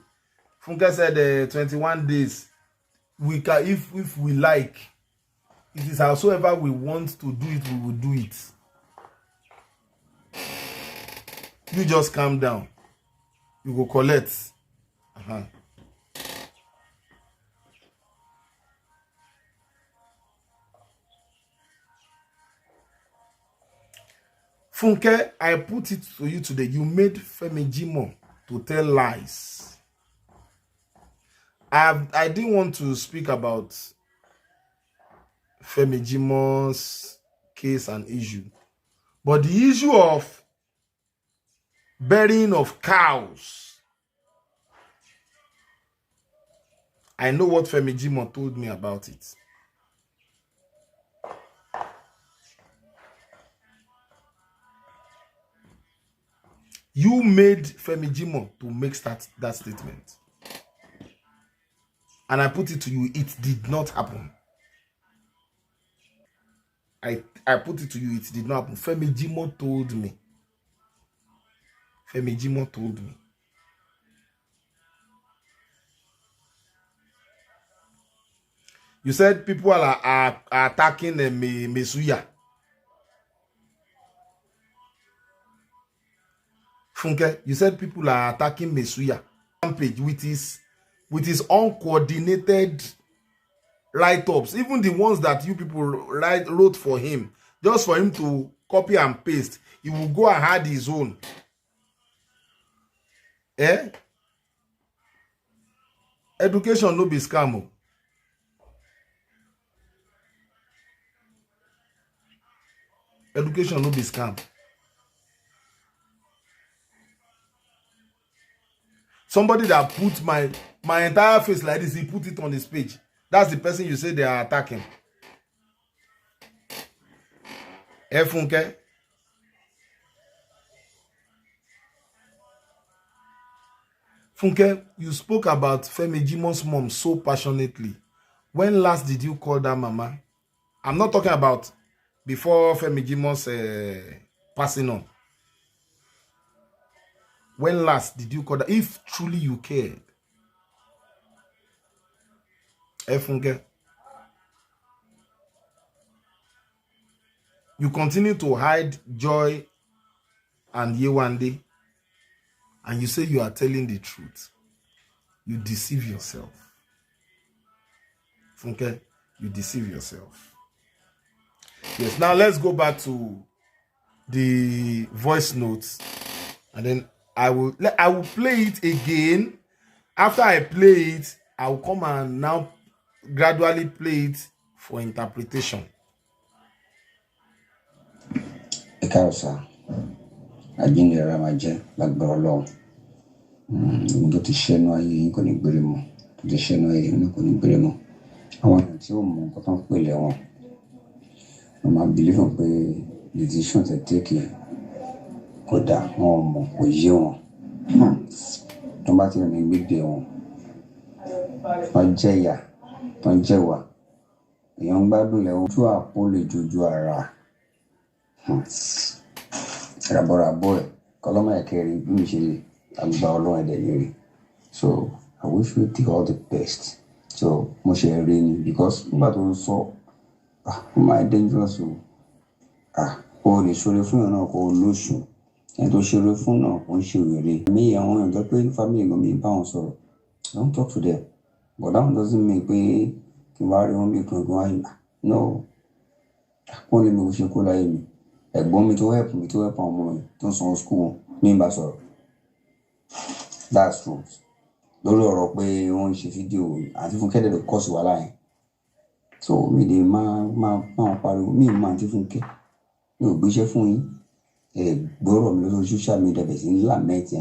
Funke said 21 days. We can, if we like, it is howsoever we want to do it, we will do it. You just calm down. You go collect. Funke, I put it to you today. You made Femi Jimoh to tell lies. I didn't want to speak about Femi Jimoh's case and issue, but the issue of burying of cows, I know what Femi Jimoh told me about it. You made Femi Jimoh to make that statement. And I put it to you, it did not happen. I put it to you, it did not happen. Femi Jimoh told me. Femi Jimoh told me. You said people are attacking Mesuya. Funke, you said people are attacking Mesuya. Page with his uncoordinated write-ups, even the ones that you people wrote for him, just for him to copy and paste. He will go and add his own. Education no be scam. Education no be scam. Somebody that put my entire face like this, he put it on his page. That's the person you say they are attacking. Funke. Funke, you spoke about Femi Jimoh's mom so passionately. When last did you call that mama? I'm not talking about before Femi Jimoh's passing on. When last did you call that? If truly you cared. Funke. You continue to hide Joy and Yewande, and you say you are telling the truth. You deceive yourself. Funke, you deceive yourself. Yes, now let's go back to the voice notes, and then I will play it again. After I play it, I will come and now gradually play it for interpretation. Ekausa, ajini ramaje lagbrolo. Ndo ti sheno aye yin kò ní gbére mọ́. Ti sheno aye yin kò ní gbére mọ́. Àwọn èèyàn tí ó mọ nǹkan tó ń pè lẹ́wọ̀n. Wọ́n máa believe pé decision tẹ́ take kódà wọ́n mọ̀ kò yé wọn. Tó bá ti rìn gbígbé wọn. Wọ́n jẹ̀yà, tó ń jẹ̀wà. Èèyàn gbádùn lẹ́wọ̀n ojú àpò lè jojú ara. Raborabo koloma ekeri bí mi ṣe lè agba Ọlọ́run ẹ̀dẹ̀ ní rí. So I wish you all the best. So mo ṣe rí ni because nígbà tó ń sọ my dangerous o lè ṣoore fún yàn náà kó lóṣù ẹni tó ṣoore fún náà kò ń ṣe wèrè. Mi àwọn èèyàn tó pé family gan mi bá wọn sọ̀rọ̀. Don't talk to them. But that doesn't mean pé kí n wá rí wọn bí kan gan wáyé. No. Wọ́n lè mi kò ṣe kó láyé mi. ẹ̀gbọ́n mi tó help àwọn ọmọ mi tó ń san school mi ń bá sọ̀rọ̀. That's true. Lórí ọ̀rọ̀ pé wọ́n ń ṣe fídíò àti Fúnkẹ́ dẹ̀ ló kọ́ sí wàhálà yẹn. So mi lè máa pariwo mi máa àti Fúnkẹ́ mi ò gbéṣẹ́ fún yín. Gbọ́rọ̀ mi lórí social media bẹ̀ sí lamẹ́tì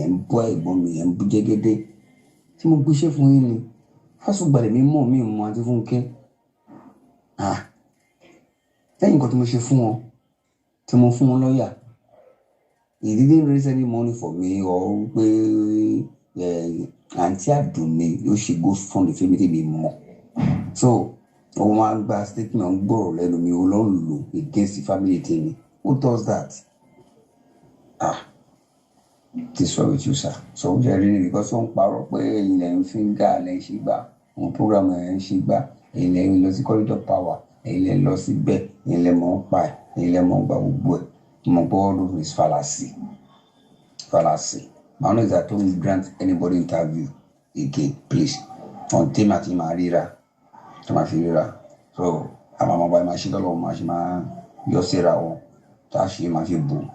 ẹ̀ ń bọ́ ẹ̀gbọ́n mi ẹ̀ ń bú jẹ́gẹ́dẹ́. Tí mo gbéṣẹ́ fún yín ni fásùgbàlẹ̀ mi mọ̀ àti Fúnkẹ́. Lẹ́yìn nǹkan tí mo ṣe fún wọn tí mo fún wọn lọ́yà, he didn't raise any money for me or pé àǹtí Àdùnní ló ṣe go fund fẹ́mi tí mi mọ̀. So wọ́n máa ń gba statement ń gbọ́rọ̀ lẹ́nu mi ó lọ ń lò against the family tèmi. Who does that? This one with you, sir. So we are really because wọ́n parọ́ pé ilẹ̀ ń fi ń gà lẹ́yìn ṣe gbà àwọn program ẹ̀ ń ṣe gbà ilẹ̀ ń lọ sí corridor power ilẹ̀ ń lọ sí bẹ́ẹ̀ ilẹ̀ mọ̀ ń pa ilẹ̀ mọ̀ ń gba gbogbo ẹ̀ mọ̀ gbọ́ all of this fallacy. My honor is that don't grant anybody interview again, please. On tema àti máa ríra tó máa fi ríra. So àwọn ọmọ ọba máa ṣe lọ́wọ́ máa ṣe máa yọ síra wọn tá a ṣe máa fi bò.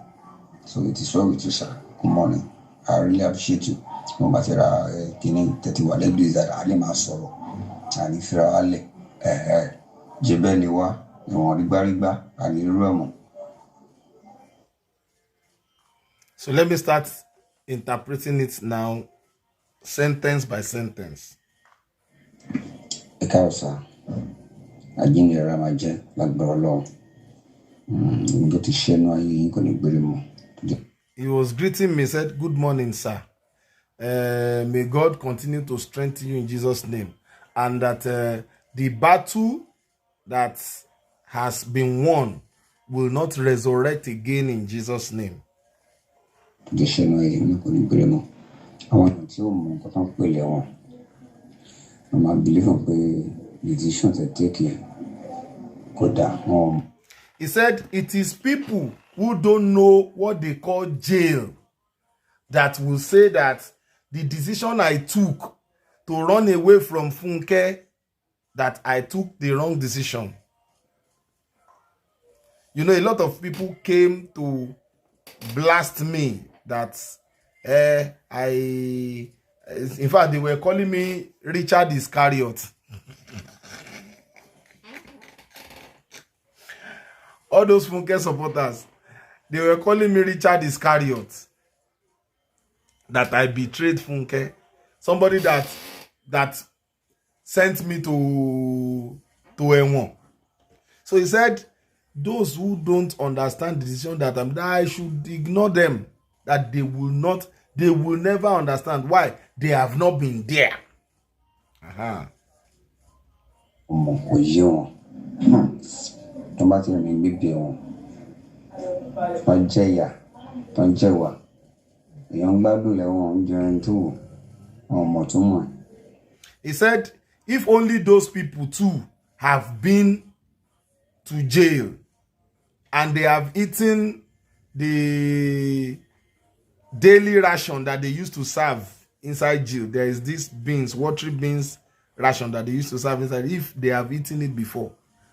So it is well with you, sir. Good morning. I really appreciate you. Mo bá ti ra kíní tẹ̀tí wà lẹ́gbẹ̀ẹ́ ìzàdà alẹ́ máa sọ̀rọ̀ àní fira alẹ́ jẹ́bẹ́ ni wá ìwọ̀n rígbárígbá àní irú ẹ̀mọ́. So let me start interpreting it now, sentence by sentence. Ẹ káàárọ̀ sà, àjíǹde máa jẹ́ lágbára Ọlọ́run. Nígbà tí ṣẹ́nu ayé yín kò ní gbére mọ́. He was greeting me, said, "Good morning, sir. May God continue to strengthen you in Jesus' name. And that the battle that has been won will not resurrect again in Jesus' name." Today, ṣẹ́nu ayé yín kò ní gbére mọ́. Àwọn èèyàn tí ó mọ nǹkan tó ń pèlè wọn, wọ́n máa believe pé the decision to take here kò dá wọn. He said, "It is people who don't know what they call jail that will say that the decision I took to run away from Funke, that I took the wrong decision." You know, a lot of people came to blast me that in fact, they were calling me Richard Iscariot. All those Funke supporters, they were calling me Richard Iscariot. That I betrayed Funke. Somebody that sent me to Enwon. So he said, those who don't understand the decision that I should ignore them. That they will never understand. Why? They have not been there. Tó bá ti rìn gbígbé wọn wọ́n jẹ́yà tó ń jẹ́wà èèyàn gbádùn lẹ́wọ̀n oúnjẹ ẹni tó wọn mọ̀ tó mọ̀. He said, if only those people too have been to jail and they have eaten the daily ration that they used to serve inside jail. There is this beans, watery beans ration that they used to serve inside. If they have eaten it before,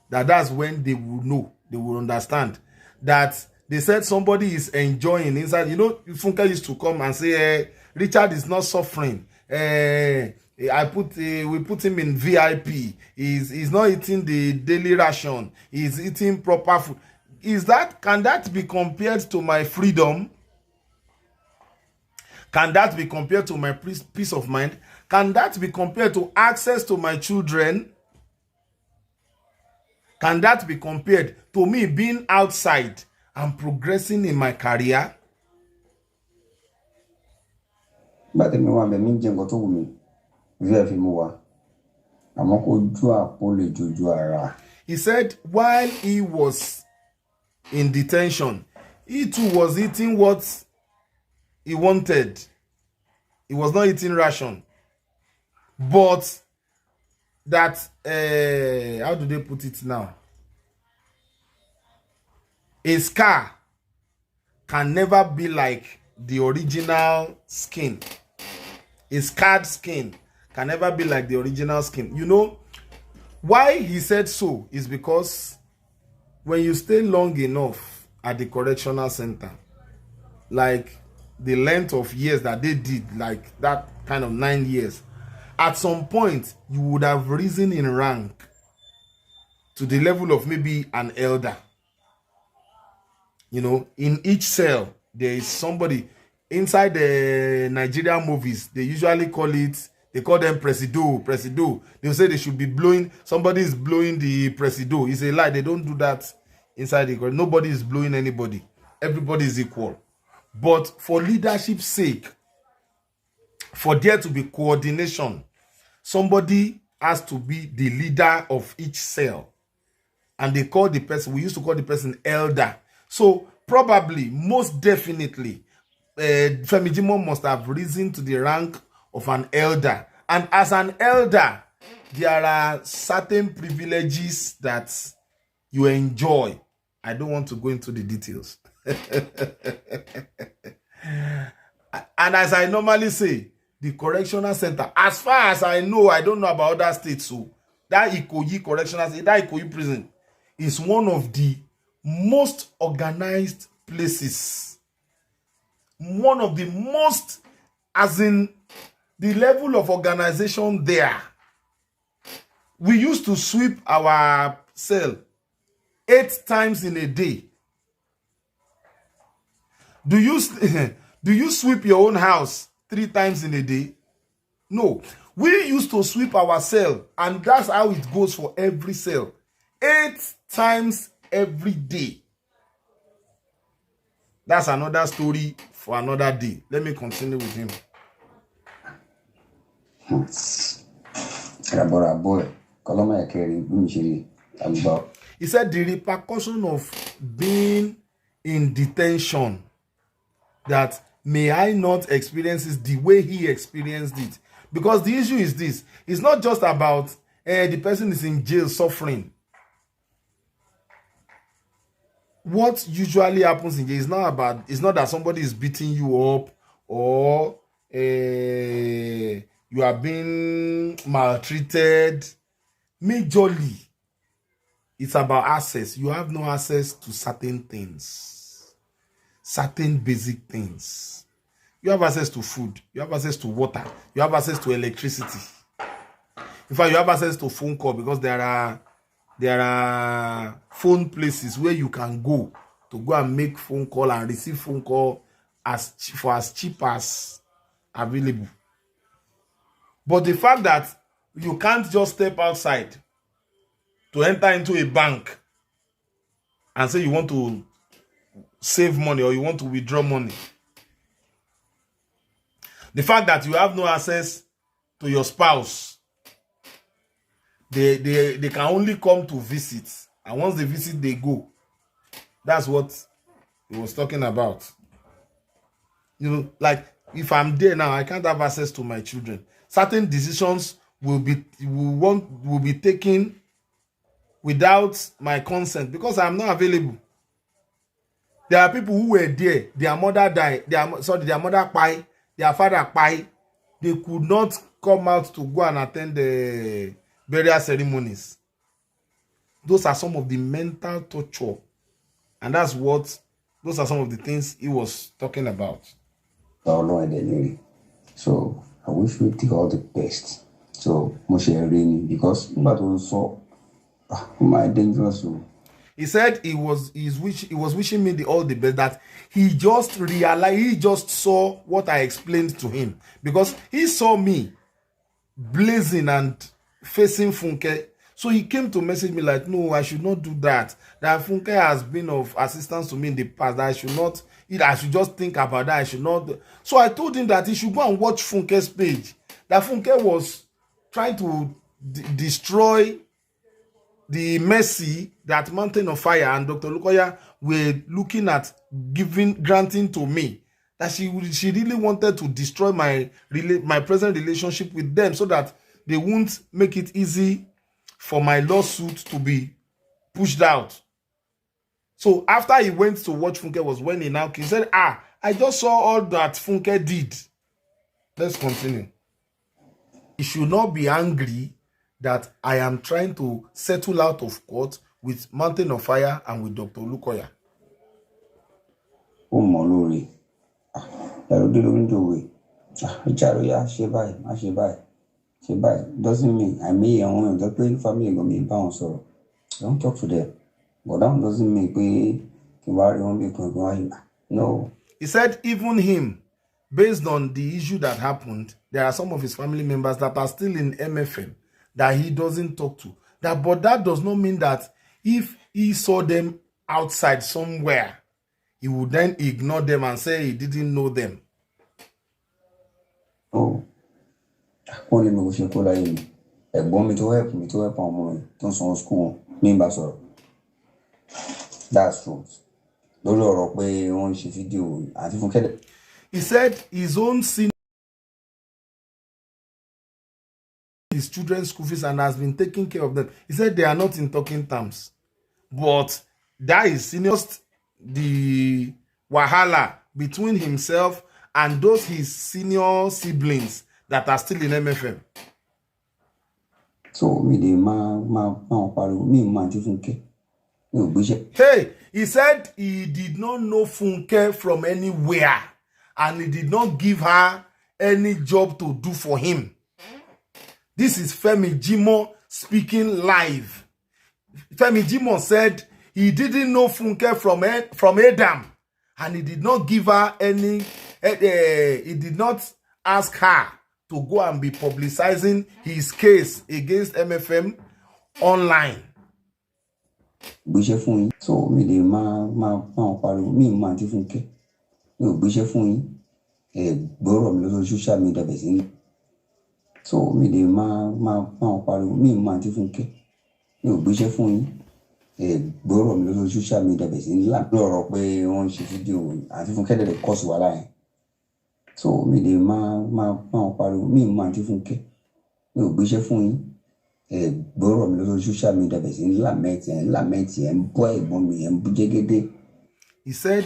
that's when they will know, they will understand that they said somebody is enjoying inside. You know, Funke used to come and say, Richard is not suffering. We put him in VIP. He's not eating the daily ration. He's eating proper food. Can that be compared to my freedom? Can that be compared to my peace of mind? Can that be compared to access to my children? Can that be compared to me being outside and progressing in my career? He said while he was in detention, he too was eating what he wanted. He was not eating ration. But that, how do they put it now? A scar can never be like the original skin. A scarred skin can never be like the original skin. You know, why he said so is because when you stay long enough at the correctional center, like the length of years that they did, like that kind of 9 years, at some point you would have risen in rank to the level of maybe an elder. You know, in each cell there is somebody. Inside the Nigerian movies, they usually call them presido. They'll say they should be blowing, somebody is blowing the presido. It's a lie. They don't do that inside the court. Nobody is blowing anybody. Everybody is equal. But for leadership's sake, for there to be coordination, somebody has to be the leader of each cell. And they call the person, we used to call the person elder. So probably, most definitely, Femi Jimoh must have risen to the rank of an elder. And as an elder, there are certain privileges that you enjoy. I don't want to go into the details. And as I normally say, the correctional center, as far as I know, I don't know about other states, so that Ikoyi correctional center, that Ikoyi prison is one of the most organized places. One of the most, as in the level of organization there. We used to sweep our cell 8 times in a day. Do you sweep your own house 3 times in a day? No. We used to sweep our cell, and that's how it goes for every cell. 8 times every day. That's another story for another day. Let me continue with him. He said the repercussion of being in detention, that may I not experience this the way he experienced it. Because the issue is this. It's not just about the person is in jail suffering. What usually happens in jail is not that somebody is beating you up or you are being maltreated. Majorly, it's about access. You have no access to certain things, certain basic things. You have access to food. You have access to water. You have access to electricity. In fact, you have access to phone call, because there are phone places where you can go and make phone call and receive phone call for as cheap as available. But the fact that you can't just step outside to enter into a bank and say you want to save money or you want to withdraw money. The fact that you have no access to your spouse. They can only come to visit. And once they visit, they go. That's what he was talking about. You know, like if I'm there now, I can't have access to my children. Certain decisions will be taken without my consent because I'm not available. There are people who were there. Their mother died. Their mother Kpai, their father Kpai. They could not come out to go and attend the burial ceremonies. Those are some of the mental torture. And those are some of the things he was talking about. So I wish we take all the best. So Moshe because but also my dangerous. He said he was wishing me all the best, that he just realized, he just saw what I explained to him. Because he saw me blazing and facing Funke. So he came to message me like, no, I should not do that. That Funke has been of assistance to me in the past. That I should just think about that. I should not. So I told him that he should go and watch Funke's page. That Funke was trying to destroy the mercy that Mountain of Fire and Dr. Lukoya were looking at granting to me. That she really wanted to destroy my present relationship with them so that they won't make it easy for my lawsuit to be pushed out. So after he went to watch Funke was when he said, I just saw all that Funke did. Let's continue. He should not be angry that I am trying to settle out of court with Mountain of Fire and with Dr. Lukoya. ó mọ̀ lóore ẹ̀rọ dé lórí ìdòwe ìjàrò yá ṣe báyìí má ṣe báyìí doesn't mean àìmọye àwọn èèyàn tó pé family gan mi bá wọn sọ̀rọ̀ I don't talk to them but that doesn't mean pé kí n wá rí wọn bí kan kí n wá yìí no. He said even him, based on the issue that happened, there are some of his family members that are still in MFM that he doesn't talk to. But that does not mean that if he saw them outside somewhere, he would then ignore them and say he didn't know them. Oh, only me ṣe kó láyé mi. Ẹ̀gbọ́n mi tó help àwọn ọmọ mi tó ń sanwó school mi bá sọ̀rọ̀. That's true. Lórí ọ̀rọ̀ pé wọ́n ń ṣe fídíò àti fún kẹ́dẹ̀. He said his own senior his children's school fees and has been taking care of them. He said they are not in talking terms. But that is seniors the wahala between himself and those his senior siblings that are still in MFM. So me dey pariwo mi ma ti Funke. Mi ò gbéṣẹ́. Hey, he said he did not know Funke from anywhere and he did not give her any job to do for him. This is Femi Jimoh speaking live. Femi Jimoh said he didn't know Funke from Adam and he did not give her any, he did not ask her to go and be publicizing his case against MFM online. Gbéṣẹ́ fún yín. So mi dey pariwo mi ma ti Funke. Mi ò gbéṣẹ́ fún yín. Gbọ́rọ̀ mi lórí social media bẹ̀ sí. So mi dey pariwo mi ma ti Funke. Mi ò gbéṣẹ́ fún yín. Gbọ́rọ̀ mi lórí social media bẹ̀ sí ńlá lọ́rọ̀ pé wọ́n ń ṣe fídíò àti Funke dẹ̀ kọ́ sí wa láyé. So mi dey pariwo mi ma ti Funke. Mi ò gbéṣẹ́ fún yín. Gbọ́rọ̀ mi lórí social media bẹ̀ sí ńlá mẹ́tì ẹ̀ ń bọ́ ẹ̀gbọ́n mi ẹ̀ ń bú jẹ́gẹ́dẹ́. He said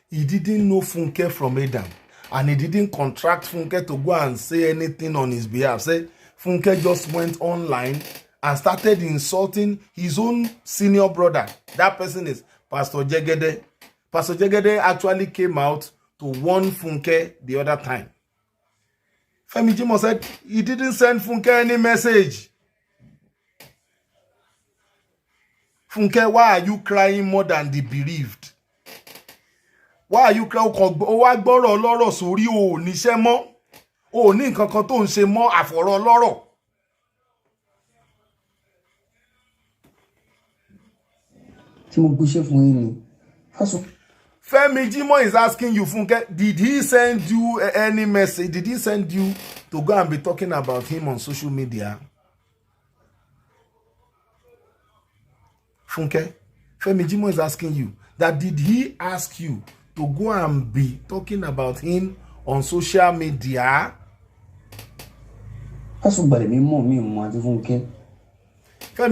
he didn't know Funke from Adam and he didn't contract Funke to go and say anything on his behalf. Say Funke just went online and started insulting his own senior brother. That person is Pastor Jegede. Pastor Jegede actually came out to warn Funke the other time. Femi Jimoh said he didn't send Funke any message. Funke, why are you crying more than the bereaved? Why are you crying? Ó wá gbọ́rọ̀ ọlọ́rọ̀ sórí o níṣẹ́ mọ́. O ní nǹkan kan tó ń ṣe mọ́ àfọ̀rọ̀ ọlọ́rọ̀. Tí mo gbéṣẹ́ fún yín ni. Femi Jimoh is asking you, Funke, did he send you any message? Did he send you to go and be talking about him on social media? Funke, Femi Jimoh is asking you that did he ask you to go and be talking about him on social media? Femi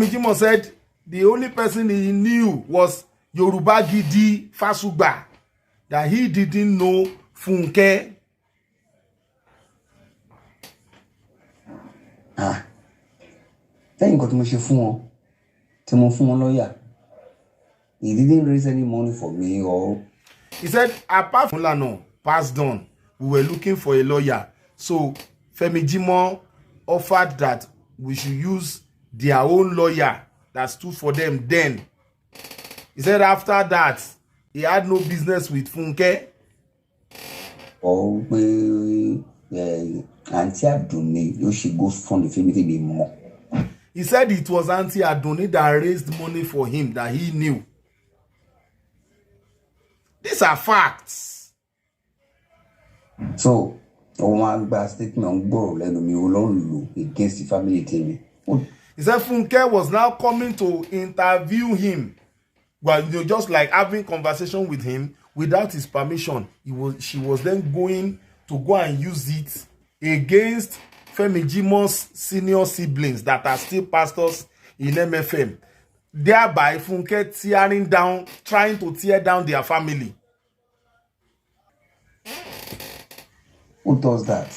Jimoh said the only person he knew was Yoruba Gidi Fasugba, that he didn't know Funke. Lẹ́yìn nǹkan tí mo ṣe fún wọn, tí mo fún wọn lọ́yà, he didn't raise any money for me or. He said apart from Lano passed on, we were looking for a lawyer. So Femi Jimoh offered that we should use their own lawyer that stood for them then. He said after that, he had no business with Funke. Or Auntie Adoni, you should go fund the family more. He said it was Auntie Adoni that raised money for him that he knew. These are facts. So, one bad statement against the family team. He said Funke was now coming to interview him. Well, just like having conversation with him without his permission. She was then going to go and use it against Femi Jimoh's senior siblings that are still pastors in MFM. Thereby, Funke trying to tear down their family. Who does that?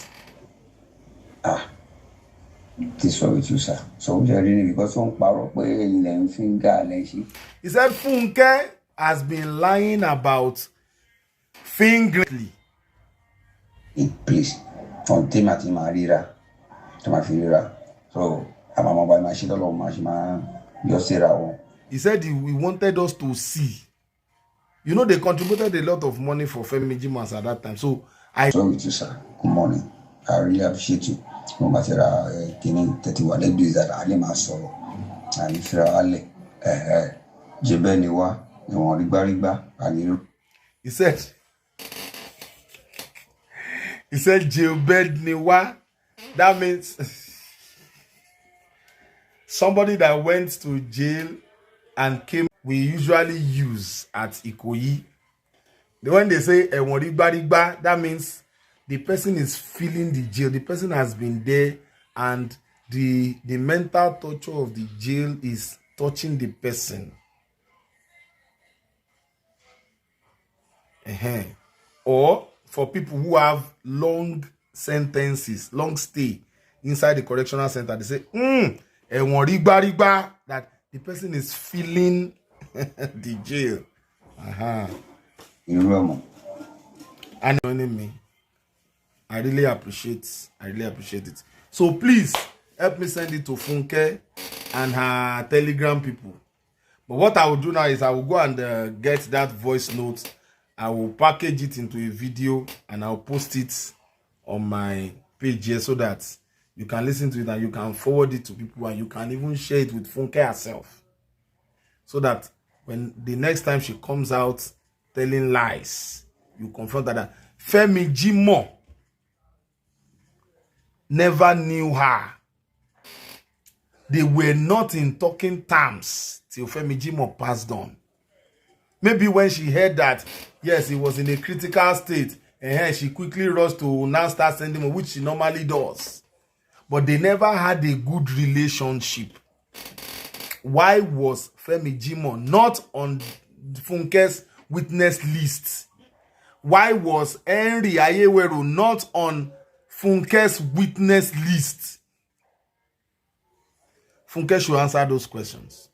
This is with you, sir. So we are really because some power finger. He said Funke has been lying about fingerly. Please, on Timothy Marira, to my Fira. So, I'm a mobile machine alone, machine, your Sarah. He said he wanted us to see. You know, they contributed a lot of money for Femi Jimoh at that time. So, So with you, sir. Good morning. I really appreciate you. No matter any 31 days that I am sorrow. And if you're alle, Jebeniwa, you want riba, and you. He said, Jebeniwa. That means somebody that went to jail and came. We usually use at Ikoyi. When they say riba, that means the person is feeling the jail. The person has been there, and the mental torture of the jail is touching the person. Or for people who have long sentences, long stay inside the correctional center, they say, riba, that the person is feeling the jail. And joining me, I really appreciate it. So please help me send it to Funke and her Telegram people. But what I will do now is I will go and get that voice note. I will package it into a video and I'll post it on my page here so that you can listen to it and you can forward it to people, and you can even share it with Funke herself, so that when the next time she comes out telling lies, you confront her that Femi Jimoh never knew her. They were not in talking terms till Femi Jimoh passed on. Maybe when she heard that, yes, he was in a critical state, and she quickly rushed to now start sending him, which she normally does. But they never had a good relationship. Why was Femi Jimoh not on Funke's witness list? Why was Henry Ayewero not on Funke's witness list? Funke should answer those questions.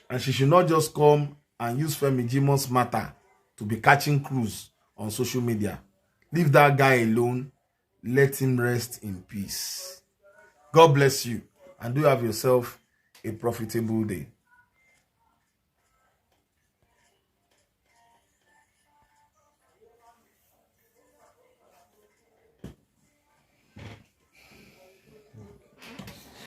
And she should not just come and use Femi Jimoh's matter to be catching cruise on social media. Leave that guy alone. Let him rest in peace. God bless you, and do have yourself a profitable day.